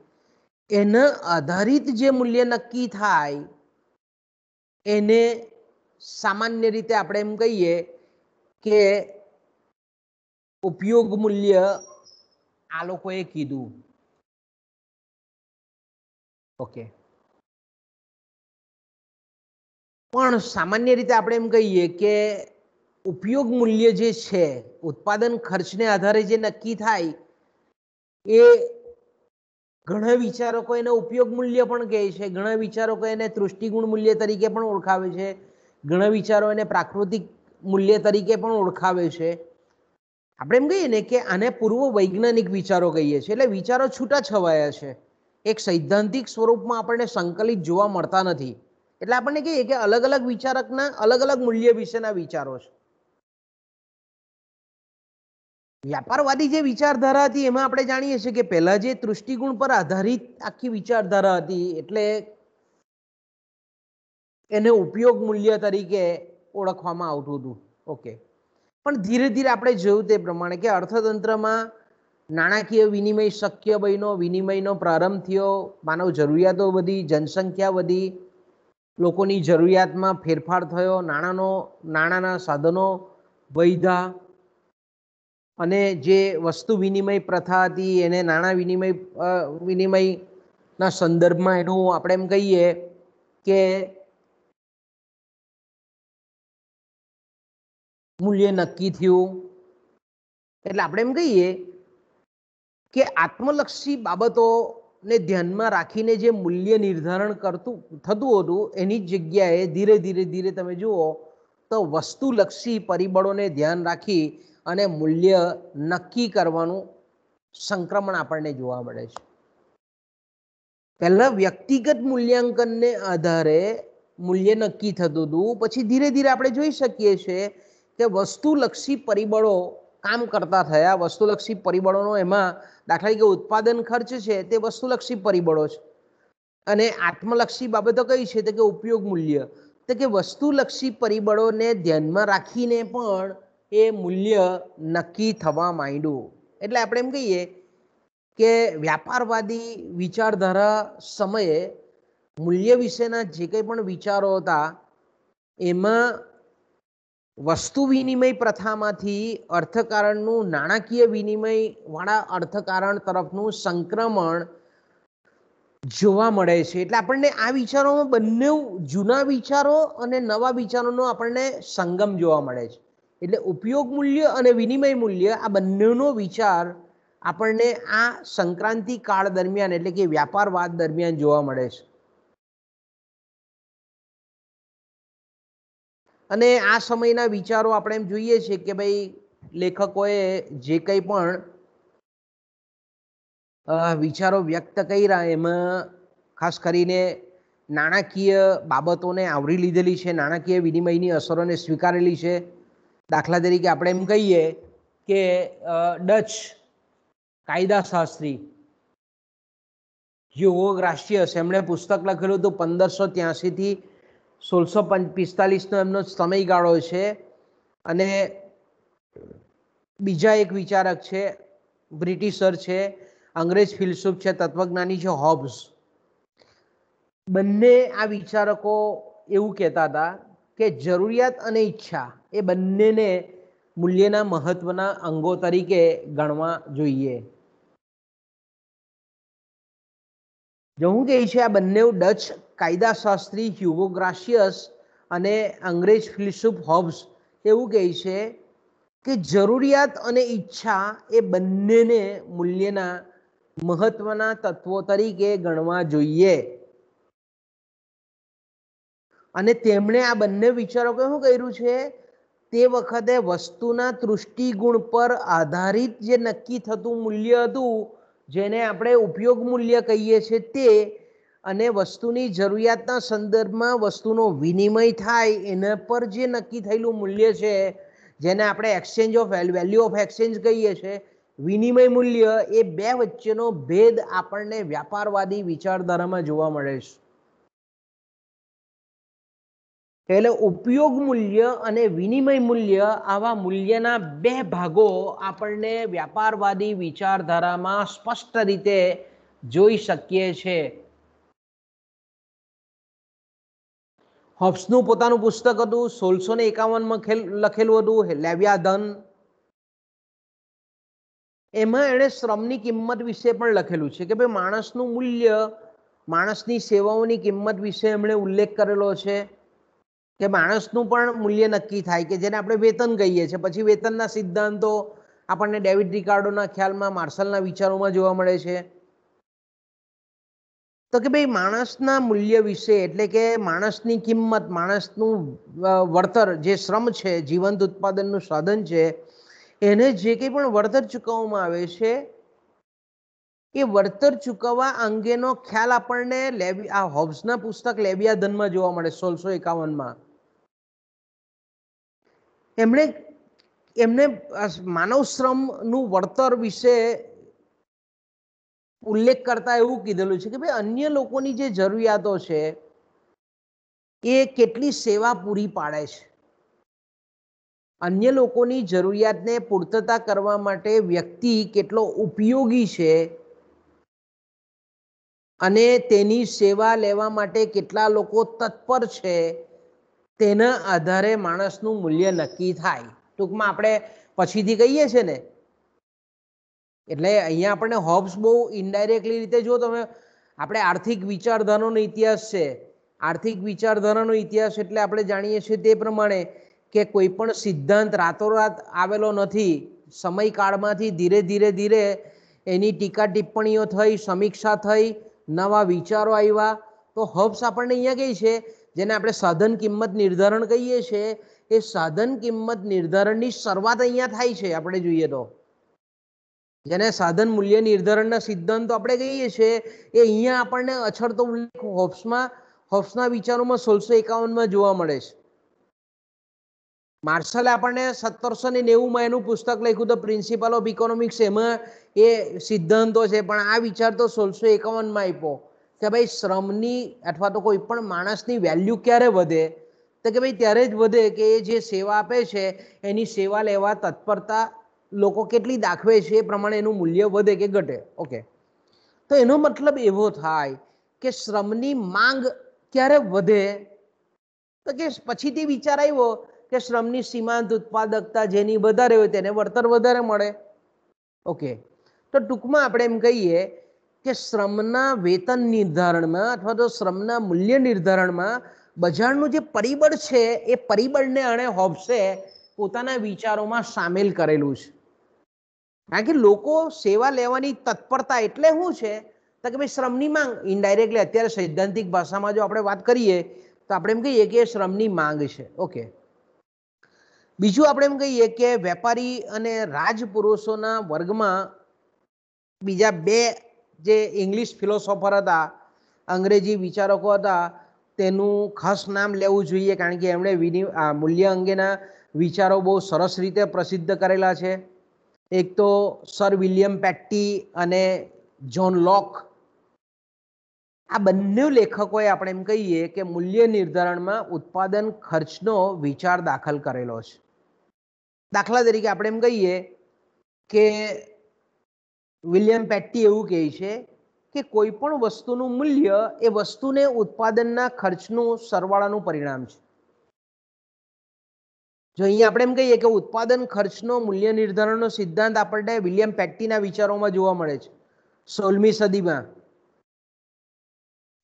એના આધારિત જે મૂલ્ય નક્કી થાય એને સામાન્ય રીતે આપણે એમ કહીએ કે ઉપયોગ મૂલ્ય આ લોકોએ કીધું. ઓકે, પણ સામાન્ય રીતે આપણે એમ કહીએ કે ઉપયોગ મૂલ્ય જે છે ઉત્પાદન ખર્ચને આધારે જે નક્કી થાય એ ઘણા વિચારકો એને ઉપયોગ મૂલ્ય પણ કહે છે, ઘણા વિચારકો એને તૃષ્ટિગુણ મૂલ્ય તરીકે પણ ઓળખાવે છે, ઘણા વિચારો એને પ્રાકૃતિક મૂલ્ય તરીકે પણ ઓળખાવે છે. આપણે એમ કહીએ ને કે આને પૂર્વ વૈજ્ઞાનિક વિચારો કહીએ છીએ. એટલે વિચારો છૂટા છવાયા છે, એક સૈદ્ધાંતિક સ્વરૂપમાં આપણને સંકલિત જોવા મળતા નથી. એટલે આપણને કહીએ કે અલગ અલગ વિચારકના અલગ અલગ મૂલ્ય વિશેના વિચારો છે. વ્યાપારવાદી જે વિચારધારા હતી એમાં આપણે જાણીએ છીએ કે પહેલા જે તૃષ્ટિગુણ પર આધારિત આખી વિચારધારા હતી એટલે એને ઉપયોગ મૂલ્ય તરીકે ઓળખવામાં આવતું હતું. ઓકે, પણ ધીરે ધીરે આપણે જોયું તે પ્રમાણે કે અર્થતંત્રમાં નાણાકીય વિનિમય શક્ય બન્યો, વિનિમયનો પ્રારંભ થયો, માનવ જરૂરિયાતો વધી, જનસંખ્યા વધી, લોકોની જરૂરિયાતમાં ફેરફાર થયો, નાણાંના સાધનો વધ્યા અને જે વસ્તુ વિનિમય પ્રથા હતી એને નાણાં વિનિમયના સંદર્ભમાં એનું આપણે એમ કહીએ કે મૂલ્ય નક્કી થયું. એટલે આપણે એમ કહીએ કે આત્મલક્ષી બાબતોને ધ્યાનમાં રાખીને જે મૂલ્ય નિર્ધારણ થતું હતું એની જગ્યાએ ધીરે ધીરે તમે જુઓ તો વસ્તુલક્ષી પરિબળોને ધ્યાન રાખી અને મૂલ્ય નક્કી કરવાનું સંક્રમણ આપણને જોવા મળે છે. પહેલા વ્યક્તિગત મૂલ્યાંકનને આધારે મૂલ્ય નક્કી થતું હતું, પછી ધીરે ધીરે આપણે જોઈ શકીએ છીએ કે વસ્તુલક્ષી પરિબળો કામ કરતા થયા. વસ્તુલક્ષી પરિબળોનો એમાં દાખલા તરીકે ઉત્પાદન ખર્ચ છે તે વસ્તુલક્ષી પરિબળો છે, અને આત્મલક્ષી બાબતો કઈ છે તો કે ઉપયોગ મૂલ્ય. તો કે વસ્તુલક્ષી પરિબળોને ધ્યાનમાં રાખીને પણ એ મૂલ્ય નક્કી થવા માંડ્યું. એટલે આપણે એમ કહીએ કે વ્યાપારવાદી વિચારધારા સમયે મૂલ્ય વિશેના જે કંઈ પણ વિચારો હતા એમાં વસ્તુ વિનિમય પ્રથામાંથી અર્થકારણનું નાણાકીય વિનિમય વાળા અર્થકારણ તરફનું સંક્રમણ જોવા મળે છે. એટલે આપણને આ વિચારોમાં બંને જૂના વિચારો અને નવા વિચારોનો આપણને સંગમ જોવા મળે છે. એટલે ઉપયોગ મૂલ્ય અને વિનિમય મૂલ્ય આ બંનેનો વિચાર આપણને આ સંક્રાંતિ કાળ દરમિયાન એટલે કે વ્યાપારવાદ દરમિયાન જોવા મળે છે. અને આ સમયના વિચારો આપણે એમ જોઈએ છીએ કે ભાઈ લેખકોએ જે કંઈ પણ વિચારો વ્યક્ત કર્યા એમાં ખાસ કરીને નાણાકીય બાબતોને આવરી લીધેલી છે, નાણાકીય વિનિમયની અસરોને સ્વીકારેલી છે. દાખલા તરીકે આપણે એમ કહીએ કે ડચ કાયદાશાસ્ત્રી હ્યુગો ગ્રાશિયસ એમણે પુસ્તક લખેલું હતું 1583 થી 1645નો એમનો સમયગાળો છે. અને બીજા એક વિચારક છે, બ્રિટિશર છે, અંગ્રેજ ફિલસૂફ છે, તત્વજ્ઞાની છે હોબ્સ. બંને આ વિચારકો એવું કહેતા હતા કે જરૂરિયાત અને ઈચ્છા એ બંનેને મૂલ્યના મહત્વના અંગો તરીકે ગણવા જોઈએ. જો હું કહે છે આ બંને ડચ કાયદાશાસ્ત્રી હ્યુગો ગ્રાશિયસ અને અંગ્રેજ ફિલસૂફ હોબ્સ એવું કહે છે કે જરૂરિયાત અને ઈચ્છા એ બંનેને મૂલ્યના મહત્વના તત્વો તરીકે ગણવા જોઈએ. અને તેમણે આ બંને વિચારકોએ શું કર્યું છે, તે વખતે વસ્તુના દૃષ્ટિગુણ પર આધારિત જે નક્કી થતું મૂલ્ય હતું જેને આપણે ઉપયોગ મૂલ્ય કહીએ છીએ તે, અને વસ્તુની જરૂરિયાતના સંદર્ભમાં વસ્તુનો વિનિમય થાય એના પર જે નક્કી થયેલું મૂલ્ય છે જેને આપણે exchange of value of exchange કહીએ છીએ, વિનિમય મૂલ્ય, એ બે વચ્ચેનો ભેદ આપણને વ્યાપારવાદી વિચારધારામાં જોવા મળે છે. એટલે ઉપયોગ મૂલ્ય અને વિનિમય મૂલ્ય આવા મૂલ્યના બે ભાગો આપણને વ્યાપારવાદી વિચારધારામાં સ્પષ્ટ રીતે જોઈ શકીએ છીએ. હોબ્સનું પોતાનું પુસ્તક હતું 1651માં લખેલું હતું લેવ્યાધન. એમાં એણે શ્રમની કિંમત વિશે પણ લખેલું છે કે ભાઈ માણસનું મૂલ્ય, માણસની સેવાઓની કિંમત વિશે એમણે ઉલ્લેખ કરેલો છે કે માણસનું પણ મૂલ્ય નક્કી થાય કે જેને આપણે વેતન કહીએ છીએ. પછી વેતનના સિદ્ધાંતો આપણને ડેવિડ રિકાર્ડોના ખ્યાલમાં, માર્શલના વિચારોમાં જોવા મળે છે. તો કે ભાઈ માણસના મૂલ્ય વિશે એટલે કે માણસની કિંમત, માણસનું વળતર, જે શ્રમ છે, જીવંત ઉત્પાદનનું સાધન છે, એને જે કંઈ પણ વળતર ચૂકવવામાં આવે છે એ વળતર ચૂકવવા અંગેનો ખ્યાલ આપણને આ હોબ્સના પુસ્તક લેવિયાધનમાં જોવા મળે 1651માં. એમને માનવ શ્રમનું વળતર વિશે ઉલ્લેખ કરતા એવું કીધેલું છે કે ભાઈ અન્ય લોકોની જે જરૂરિયાતો છે એ કેટલી સેવા પૂરી પાડે છે. અન્ય લોકોની જરૂરિયાતને પૂર્તતા કરવા માટે વ્યક્તિ કેટલો ઉપયોગી છે અને તેની સેવા લેવા માટે કેટલા લોકો તત્પર છે, તેના આધારે માણસનું મૂલ્ય નક્કી થાય. ટૂંકમાં આપણે પછીથી કહીએ છીએ ને, એટલે અહીંયા આપણને હોબ્સ બહુ ઇનડાયરેક્ટલી રીતે, જો તમે આપણે આર્થિક વિચારધારાનો ઇતિહાસ છે, આર્થિક વિચારધારાનો ઇતિહાસ એટલે આપણે જાણીએ છીએ તે પ્રમાણે કે કોઈ પણ સિદ્ધાંત રાતોરાત આવેલો નથી. સમયકાળમાંથી ધીરે ધીરે ધીરે એની ટીકા ટિપ્પણીઓ થઈ, સમીક્ષા થઈ, નવા વિચારો આવ્યા. તો હોબ્સ આપણને અહીંયા કહે છે જેને આપણે સાધન કિંમત નિર્ધારણ કહીએ છીએ, એ સાધન કિંમત નિર્ધારણની શરૂઆત અહીંયા થાય છે. આપણે જોઈએ તો જેને સાધન મૂલ્ય નિર્ધારણના સિદ્ધાંતો આપણે કહીએ છીએ એ અહીંયા આપણને અછડતો ઉલ્લેખ હોબ્સના વિચારોમાં 1651માં જોવા મળે છે. માર્શલે આપણને 1790 એનું પુસ્તક લખ્યું હતું પ્રિન્સિપલ ઓફ ઇકોનોમિક્સ, એમાં એ સિદ્ધાંતો છે, પણ આ વિચાર તો 1651 આપ્યો કે ભાઈ શ્રમની અથવા તો કોઈ પણ માણસની વેલ્યુ ક્યારે વધે, તો કે ભાઈ ત્યારે જ વધે કે એ જે સેવા આપે છે એની સેવા લેવા તત્પરતા લોકો કેટલી દાખવે છે એ પ્રમાણે એનું મૂલ્ય વધે કે ઘટે. ઓકે, તો એનો મતલબ એવો થાય કે શ્રમની માંગ ક્યારે વધે, તો કે પછીથી વિચાર આવ્યો કે શ્રમની સીમાંત ઉત્પાદકતા જેની વધારે હોય તેને વળતર વધારે મળે. ઓકે, તો ટૂંકમાં આપણે એમ કહીએ કે શ્રમના વેતન નિર્ધારણમાં અથવા તો શ્રમના મૂલ્ય નિર્ધારણમાં બજારનું જે પરિબળ છે એ પરિબળને આણે હોબ્સે પોતાના વિચારોમાં સામેલ કરેલું છે. કારણ કે લોકો સેવા લેવાની તત્પરતા એટલે શું છે તો કે ભાઈ શ્રમની માંગ, ઇનડાયરેક્ટલી અત્યારે સૈદ્ધાંતિક ભાષામાં જો આપણે વાત કરીએ તો આપણે એમ કહીએ કે શ્રમની માંગ છે. ઓકે, બીજું આપણે એમ કહીએ કે વેપારી અને રાજપુરુષોના વર્ગમાં બીજા બે જે ઇંગ્લિશ ફિલોસોફર હતા, અંગ્રેજી વિચારકો હતા, તેનું ખાસ નામ લેવું જોઈએ કારણ કે એમણે મૂલ્ય અંગેના વિચારો બહુ સરસ રીતે પ્રસિદ્ધ કરેલા છે. એક તો સર વિલિયમ પેટ્ટી અને જ્હોન લોક. આ બંને લેખકોએ આપણે એમ કહીએ કે મૂલ્ય નિર્ધારણમાં ઉત્પાદન ખર્ચનો વિચાર દાખલ કરેલો છે. દાખલા તરીકે આપણે એમ કહીએ કે વિલિયમ પેટ્ટી એવું કહે છે કે કોઈ પણ વસ્તુનું મૂલ્ય એ વસ્તુને ઉત્પાદનના ખર્ચનું સરવાળાનું પરિણામ છે. જો અહીંયા આપણે એમ કહીએ કે ઉત્પાદન ખર્ચનો મૂલ્ય નિર્ધારણનો સિદ્ધાંત આપણને વિલિયમ પેટ્ટીના વિચારોમાં જોવા મળે છે 16મી સદીમાં.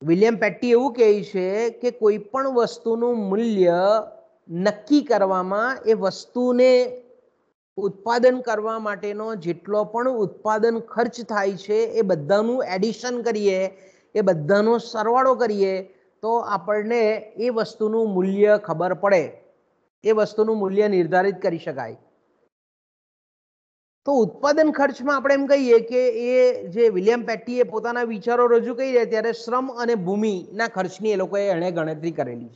વિલિયમ પેટ્ટી એવું કહે છે કે કોઈ પણ વસ્તુનું મૂલ્ય નક્કી કરવામાં એ વસ્તુને ઉત્પાદન કરવા માટેનો જેટલો પણ ઉત્પાદન ખર્ચ થાય છે એ બધાનું એડિશન કરીએ, એ બધાનો સરવાળો કરીએ તો આપણને એ વસ્તુનું મૂલ્ય ખબર પડે, એ વસ્તુનું મૂલ્ય નિર્ધારિત કરી શકાય. તો ઉત્પાદન ખર્ચમાં આપણે એમ કહીએ કે એ જે વિલિયમ પેટ્ટીએ પોતાના વિચારો રજૂ કર્યા ત્યારે શ્રમ અને ભૂમિના ખર્ચની એ લોકોએ એણે ગણતરી કરેલી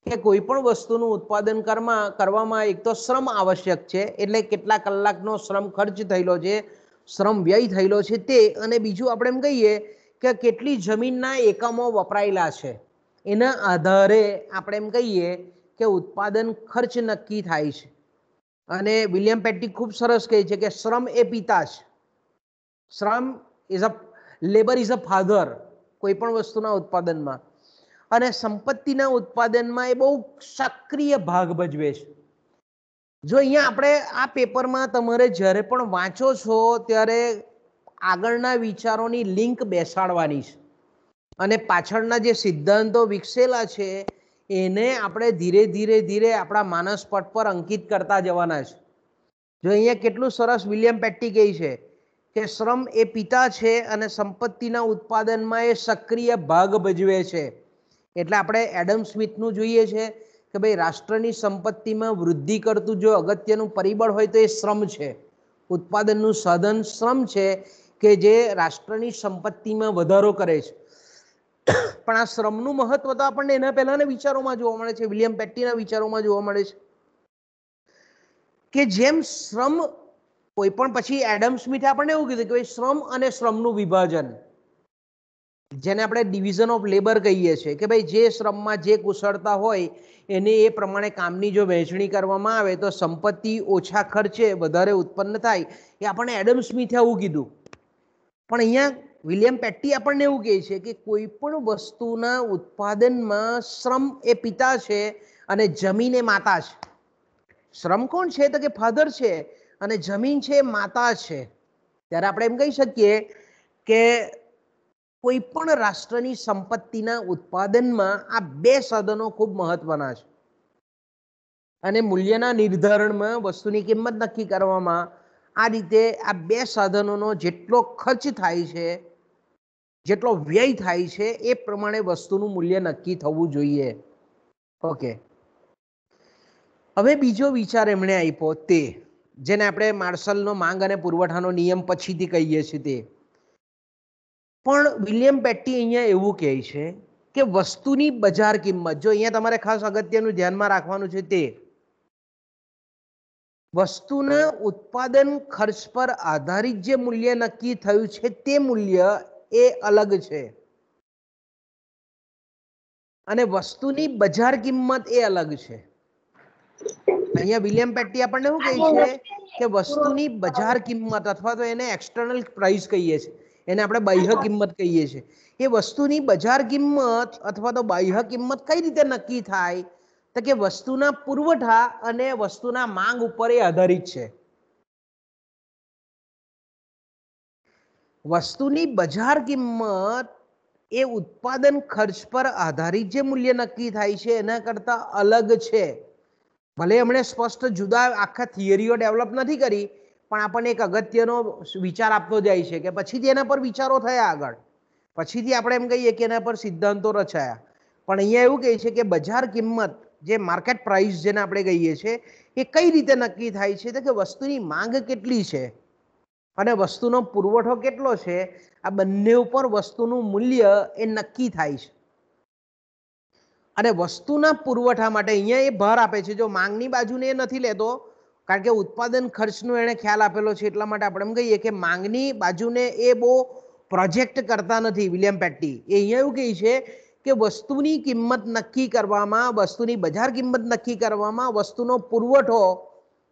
છે કે કોઈ પણ વસ્તુનું ઉત્પાદન કરવામાં એક તો શ્રમ આવશ્યક છે, એટલે કેટલા કલાકનો શ્રમ ખર્ચ થયેલો છે, શ્રમ વ્યય થયેલો છે તે, અને બીજું આપણે એમ કહીએ કે કેટલી જમીનના એકમો વપરાયેલા છે, એના આધારે આપણે એમ કહીએ કે ઉત્પાદન ખર્ચ નક્કી થાય છે. અને વિલિયમ પેટ્ટી ખૂબ સરસ કહે છે કે શ્રમ એ પિતા છે. શ્રમ લેબર ઇઝ અ ફાધર કોઈ પણ વસ્તુના ઉત્પાદનમાં, અને સંપત્તિના ઉત્પાદનમાં એ બહુ સક્રિય ભાગ ભજવે છે. જો અહીંયા આપણે આ પેપરમાં તમારે જ્યારે પણ વાંચો છો ત્યારે આગળના વિચારોની લિંક બેસાડવાની છે અને પાછળના જે સિદ્ધાંતો વિકસેલા છે એને આપણે ધીરે ધીરે ધીરે આપણા માનસપટ પર અંકિત કરતા જવાના છે. જો અહીંયા કેટલું સરસ વિલિયમ પેટ્ટી કહે છે કે શ્રમ એ પિતા છે અને સંપત્તિના ઉત્પાદનમાં એ સક્રિય ભાગ ભજવે છે. એટલે આપણે એડમ સ્મિથનું જોઈએ છે કે ભાઈ રાષ્ટ્રની સંપત્તિમાં વૃદ્ધિ કરતું જો અગત્યનું પરિબળ હોય તો એ શ્રમ છે. ઉત્પાદનનું સાધન શ્રમ છે કે જે રાષ્ટ્રની સંપત્તિમાં વધારો કરે છે. પણ આ શ્રમનું મહત્વ તો આપણને એના પહેલાના વિચારોમાં જોવા મળે છે, વિલિયમ પેટ્ટીના વિચારોમાં જોવા મળે છે કે જેમ શ્રમ કોઈ પણ, પછી એડમ સ્મિથે આપણને એવું કીધું કે ભાઈ શ્રમ અને શ્રમનું વિભાજન, જેને આપણે ડિવિઝન ઓફ લેબર કહીએ છીએ કે ભાઈ જે શ્રમમાં જે કુશળતા હોય એને એ પ્રમાણે કામની જો વહેંચણી કરવામાં આવે તો સંપત્તિ ઓછા ખર્ચે વધારે ઉત્પન્ન થાય, એ આપણને એડમ સ્મિથે આવું કીધું. પણ અહીંયા વિલિયમ પેટ્ટી આપણને એવું કહે છે કે કોઈ પણ વસ્તુના ઉત્પાદનમાં શ્રમ એ પિતા છે અને જમીન એ માતા છે. શ્રમ કોણ છે તો કે ફાધર છે અને જમીન છે માતા છે. ત્યારે આપણે એમ કહી શકીએ કે કોઈ પણ રાષ્ટ્રની સંપત્તિના ઉત્પાદનમાં આ બે સાધનો ખૂબ મહત્વના છે. અને મૂલ્યના નિર્ધારણમાં વસ્તુની કિંમત નક્કી કરવામાં આ રીતે આ બે સાધનોનો જેટલો ખર્ચ થાય છે, જેટલો વ્યય થાય છે એ પ્રમાણે વસ્તુનું મૂલ્ય નક્કી થવું જોઈએ. ઓકે, હવે બીજો વિચાર એમણે આપ્યો તે જેને આપણે માર્શલનો માંગ અને પુરવઠાનો નિયમ પછીથી કહીએ છીએ તે. પણ વિલિયમ પેટ્ટી અહીંયા એવું કહે છે કે વસ્તુની બજાર કિંમત, જો અહીંયા તમારે ખાસ અગત્યનું ધ્યાનમાં રાખવાનું છે તે વસ્તુના ઉત્પાદન ખર્ચ પર આધારિત જે મૂલ્ય નક્કી થયું છે તે મૂલ્ય એ અલગ છે અને વસ્તુની બજાર કિંમત એ અલગ છે. અહીંયા વિલિયમ પેટી આપણને શું કહે છે કે વસ્તુની બજાર કિંમત અથવા તો એને એક્સટર્નલ પ્રાઇસ કહીએ છીએ, એને આપણે બાહ્ય કિંમત કહીએ છીએ. એ વસ્તુની બજાર કિંમત અથવા તો બાહ્ય કિંમત કઈ રીતે નક્કી થાય તો કે વસ્તુના પુરવઠા અને વસ્તુના માંગ ઉપર એ આધારિત છે. વસ્તુની બજાર કિંમત એ ઉત્પાદન ખર્ચ પર આધારિત જે મૂલ્ય નક્કી થાય છે એના કરતા અલગ છે. ભલે એમણે સ્પષ્ટ જુદા આખા થિયરીઓ ડેવલપ નથી કરી, પણ આપણને એક અગત્યનો વિચાર આપતો જાય છે કે પછીથી એના પર વિચારો થયા આગળ, પછીથી આપણે એમ કહીએ કે એના પર સિદ્ધાંતો રચાયા. પણ અહીંયા એવું કહે છે કે બજાર કિંમત જે માર્કેટ પ્રાઇસ જેને આપણે કહીએ છીએ એ કઈ રીતે નક્કી થાય છે તો કે વસ્તુની માંગ કેટલી છે અને વસ્તુનો પુરવઠો કેટલો છે, આ બંને ઉપર વસ્તુનું મૂલ્ય એ નક્કી થાય છે. અને વસ્તુના પુરવઠા માટે અહીંયા એ ભાર આપે છે, જો માંગની બાજુને એ નથી લેતો, કારણ કે ઉત્પાદન ખર્ચનો એને ખ્યાલ આપેલો છે એટલા માટે આપણે એમ કહીએ કે માંગની બાજુને એ બહુ પ્રોજેક્ટ કરતા નથી વિલિયમ પેટી. એ અહીંયા એવું કહે છે કે વસ્તુની કિંમત નક્કી કરવામાં, વસ્તુની બજાર કિંમત નક્કી કરવામાં વસ્તુનો પુરવઠો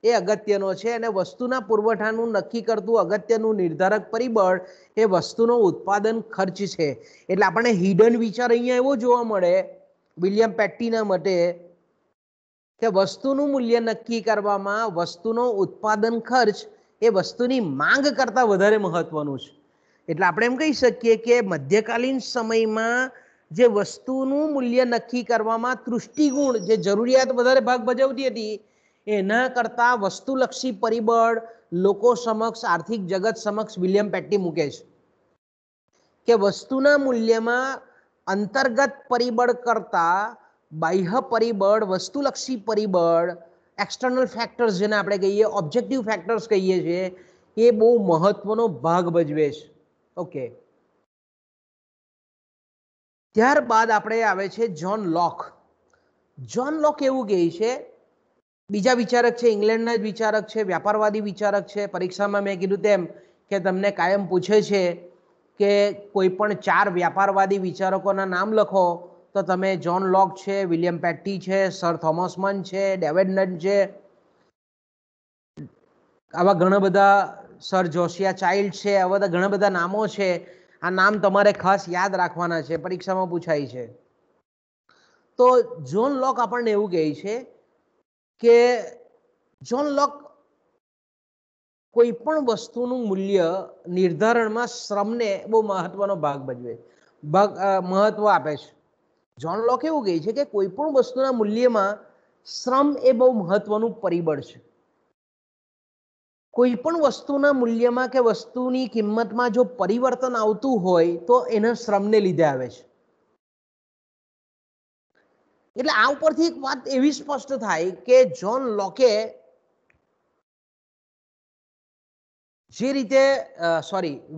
એ અગત્યનો છે અને વસ્તુના પુરવઠાનું નક્કી કરતું અગત્યનું નિર્ધારક પરિબળ એ વસ્તુનો ઉત્પાદન ખર્ચ છે. એટલે આપણને હિડન વિચાર અહીંયા એવો જોવા મળે વિલિયમ પેટીના મતે કે વસ્તુનું મૂલ્ય નક્કી કરવામાં વસ્તુનો ઉત્પાદન ખર્ચ એ વસ્તુની માંગ કરતાં વધારે મહત્વનું છે. એટલે આપણે એમ કહી શકીએ કે મધ્યકાલીન સમયમાં જે વસ્તુનું મૂલ્ય નક્કી કરવામાં તૃષ્ટિગુણ જે જરૂરિયાત વધારે ભાગ ભજવતી હતી એના કરતાં વસ્તુલક્ષી પરિબળ લોકો સમક્ષ, આર્થિક જગત સમક્ષ વિલિયમ પેટી મૂકે છે કે વસ્તુના મૂલ્યમાં અંતર્ગત પરિબળ કરતાં બાહ્ય પરિબળ, વસ્તુલક્ષી પરિબળ, એક્સટર્નલ ફેક્ટર્સ જેને આપણે કહીએ, ઓબ્જેક્ટિવ ફેક્ટર્સ કહીએ છીએ, એ બહુ મહત્વનો ભાગ ભજવે છે. ઓકે, ત્યારબાદ આપણે આવે છે જ્હોન લોક. જ્હોન લોક એવું કહે છે, બીજા વિચારક છે, ઇંગ્લેન્ડના જ વિચારક છે, વ્યાપારવાદી વિચારક છે. પરીક્ષામાં મેં કીધું તેમ કે તમને કાયમ પૂછે છે કે કોઈ પણ 4 વ્યાપારવાદી વિચારકોના નામ લખો તો તમે જ્હોન લોક છે, વિલિયમ પેટી છે, સર થોમસ મન છે, ડેવિડ નટ છે, આવા ઘણા બધા, સર જોશિયા ચાઇલ્ડ છે, આવા બધા ઘણા બધા નામો છે. આ નામ તમારે ખાસ યાદ રાખવાના છે, પરીક્ષામાં પૂછાય છે. તો જ્હોન લોક આપણને એવું કહે છે કે જ્હોન લોક કોઈ પણ વસ્તુનું મૂલ્ય નિર્ધારણમાં શ્રમને બહુ મહત્વનો ભાગ ભજવે, મહત્વ આપે છે. જ્હોન લોક એવું કહે છે કે કોઈ પણ વસ્તુના મૂલ્યમાં શ્રમ એ બહુ મહત્વનું પરિબળ છે. કોઈ પણ વસ્તુના મૂલ્યમાં કે વસ્તુની કિંમતમાં જો પરિવર્તન આવતું હોય તો એના શ્રમને લીધે આવે છે. એટલે આ ઉપરથી એક વાત એવી સ્પષ્ટ થાય કે જ્હોન લોકે જે રીતે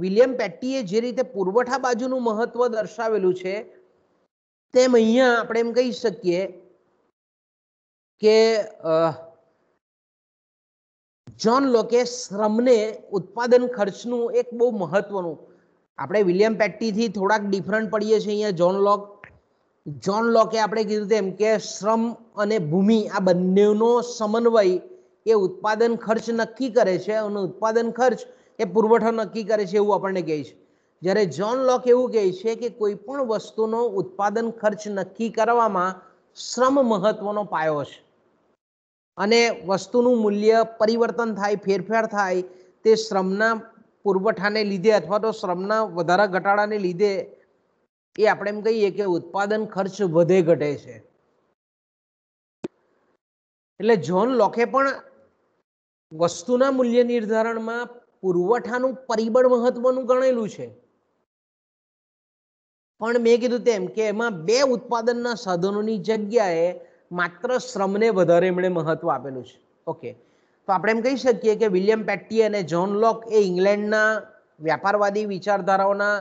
વિલિયમ પેટીએ જે રીતે પુરવઠા બાજુનું મહત્વ દર્શાવેલું છે તેમ અહીંયા આપણે એમ કહી શકીએ કે જ્હોન લોકે શ્રમને ઉત્પાદન ખર્ચનું એક બહુ મહત્વનું, આપણે વિલિયમ પેટીથી થોડાક ડિફરન્ટ પડીએ છીએ અહીંયા જ્હોન લોકે આપણે કીધું તેમ કે શ્રમ અને ભૂમિ આ બંનેનો સમન્વય એ ઉત્પાદન ખર્ચ નક્કી કરે છે અને ઉત્પાદન ખર્ચ એ પુરવઠો નક્કી કરે છે એવું આપણને કહે છે. જ્યારે જ્હોન લોક એવું કહે છે કે કોઈ પણ વસ્તુનો ઉત્પાદન ખર્ચ નક્કી કરવામાં શ્રમ મહત્વનો પાયો છે અને વસ્તુનું મૂલ્ય પરિવર્તન થાય, ફેરફાર થાય તે શ્રમના પુરવઠાને લીધે અથવા તો શ્રમના વધારા ઘટાડાને લીધે એ આપણે એમ કહીએ કે ઉત્પાદન ખર્ચ વધે ઘટે છે. એટલે જ્હોન લોકે પણ વસ્તુના મૂલ્ય નિર્ધારણમાં પુરવઠાનું પરિબળ મહત્વનું ગણેલું છે, પણ મેં કીધું તેમ કે એમાં 2 ઉત્પાદનના સાધનોની જગ્યાએ માત્ર શ્રમને વધારે એમણે મહત્વ આપેલું છે. ઓકે, તો આપણે એમ કહી શકીએ કે વિલિયમ પેટી અને જ્હોન લોક એ ઇંગ્લેન્ડના વ્યાપારવાદી વિચારધારાઓના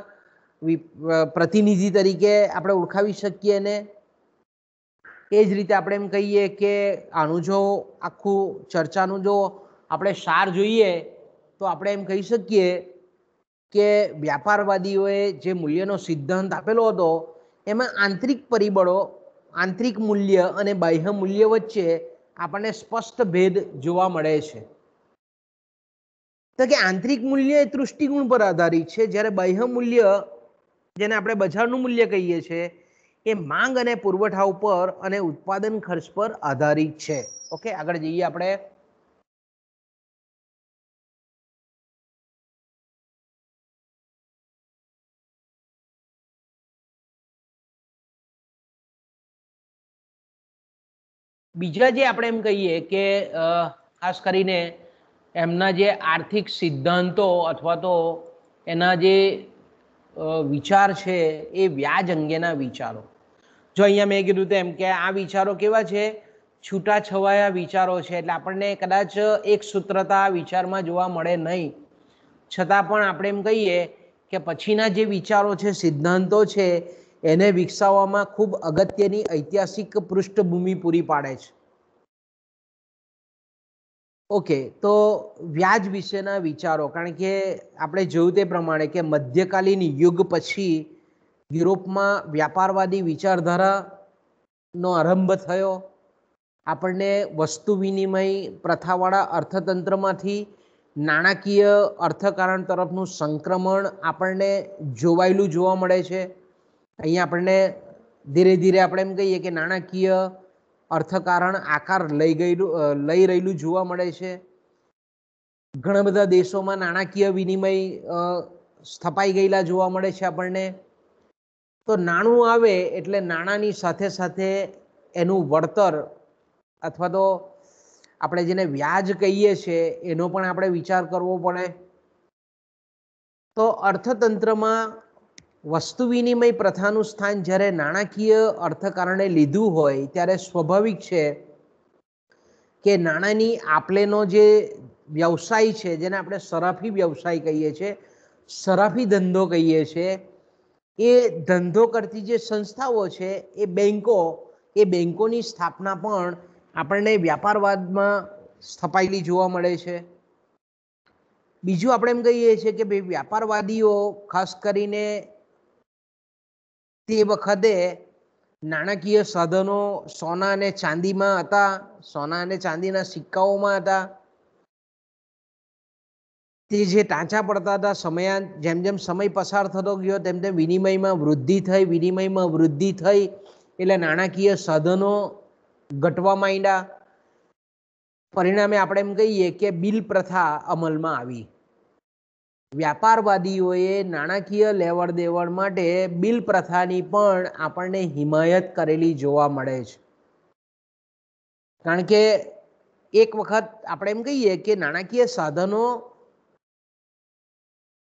પ્રતિનિધિ તરીકે આપણે ઓળખાવી શકીએ ને એ જ રીતે આપણે એમ કહીએ કે આનું જો આખું ચર્ચાનું જો આપણે સાર જોઈએ તો આપણે એમ કહી શકીએ કે વ્યાપારવાદીઓએ જે મૂલ્યનો સિદ્ધાંત આપેલો હતો એમાં આંતરિક પરિબળો, આંતરિક મૂલ્ય અને બાહ્ય મૂલ્ય વચ્ચે આપણને સ્પષ્ટ ભેદ જોવા મળે છે. તો કે આંતરિક મૂલ્ય એ દૃષ્ટિગુણ પર આધારિત છે, જ્યારે બાહ્ય મૂલ્ય જેને આપણે બજારનું મૂલ્ય કહીએ છીએ એ માંગ અને પુરવઠા ઉપર અને ઉત્પાદન ખર્ચ પર આધારિત છે. ઓકે, આગળ જઈએ આપણે. બીજા જે આપણે એમ કહીએ કે ખાસ કરીને એમના જે આર્થિક સિદ્ધાંતો અથવા તો એના જે વિચાર છે એ વ્યાજ અંગેના વિચારો. જો અહીંયા મેં કીધું તેમ કે આ વિચારો કેવા છે? છૂટાછવાયા વિચારો છે, એટલે આપણને કદાચ એક સૂત્રતા આ વિચારમાં જોવા મળે નહીં, છતાં પણ આપણે એમ કહીએ કે પછીના જે વિચારો છે, સિદ્ધાંતો છે, એને વિકસાવવામાં ખૂબ અગત્યની ઐતિહાસિક પૃષ્ઠભૂમિ પૂરી પાડે છે. ઓકે, તો વ્યાજ વિશેના વિચારો, કારણ કે આપણે જોયું તે પ્રમાણે કે મધ્યકાલીન યુગ પછી યુરોપમાં વ્યાપારવાદી વિચારધારાનો આરંભ થયો. આપણને વસ્તુ વિનિમય પ્રથાવાળા અર્થતંત્રમાંથી નાણાકીય અર્થકારણ તરફનું સંક્રમણ આપણને જોવાયેલું જોવા મળે છે. અહીંયા આપણને ધીરે ધીરે આપણે એમ કહીએ કે નાણાકીય અર્થકારણ આકાર લઈ રહેલું જોવા મળે છે. ઘણા બધા દેશોમાં નાણાકીય વિનિમય સ્થપાઈ ગયેલા જોવા મળે છે આપણને. તો નાણું આવે એટલે નાણાંની સાથે સાથે એનું વળતર અથવા તો આપણે જેને વ્યાજ કહીએ છીએ એનો પણ આપણે વિચાર કરવો પડે. તો અર્થતંત્રમાં વસ્તુ વિનિમય પ્રથાનું સ્થાન જ્યારે નાણાકીય અર્થકારણે લીધું હોય ત્યારે સ્વાભાવિક છે કે નાણાંની આપલેનો જે વ્યવસાય છે, જેને આપણે સરાફી વ્યવસાય કહીએ છીએ, સરાફી ધંધો કહીએ છીએ, એ ધંધો કરતી જે સંસ્થાઓ છે એ બેંકોની સ્થાપના પણ આપણને વ્યાપારવાદમાં સ્થપાયેલી જોવા મળે છે. બીજું આપણે એમ કહીએ છીએ કે ભાઈ વ્યાપારવાદીઓ ખાસ કરીને તે વખતે નાણાકીય સાધનો સોના અને ચાંદીમાં હતા, સોના અને ચાંદીના સિક્કાઓમાં હતા. તે જે ટાંચા પડતા હતા, જેમ જેમ સમય પસાર થતો ગયો તેમ તેમ વિનિમયમાં વૃદ્ધિ થઈ એટલે નાણાકીય સાધનો ઘટવા માંડ્યા. પરિણામે આપણે એમ કહીએ કે બિલ પ્રથા અમલમાં આવી. વ્યાપારવાદીઓએ નાણાકીય લેવડ દેવડ માટે બિલ પ્રથાની પણ આપણને હિમાયત કરેલી જોવા મળે છે. કારણ કે એક વખત આપણે એમ કહીએ કે નાણાકીય સાધનો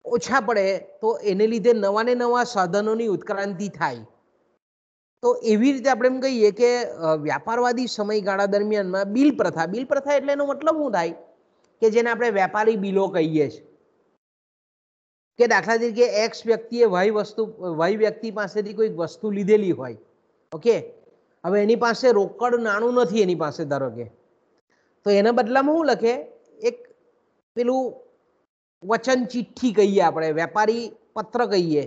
ઓછા પડે તો એને લીધે નવા ને નવા સાધનોની ઉત્ક્રાંતિ થાય. તો એવી રીતે આપણે એમ કહીએ કે વ્યાપારવાદી સમયગાળા દરમિયાનમાં બિલ પ્રથા એટલે એનો મતલબ શું થાય કે જેને આપણે વેપારી બિલો કહીએ છીએ, કે દાખલા તરીકે એક્સ વ્યક્તિએ વાય વ્યક્તિ પાસેથી કોઈ વસ્તુ લીધેલી હોય. ઓકે, હવે એની પાસે રોકડ નાણું નથી, એની પાસે ધારો કે, તો એના બદલામાં શું લખે? એક પેલું વચન ચિઠ્ઠી કહીએ આપણે, વેપારી પત્ર કહીએ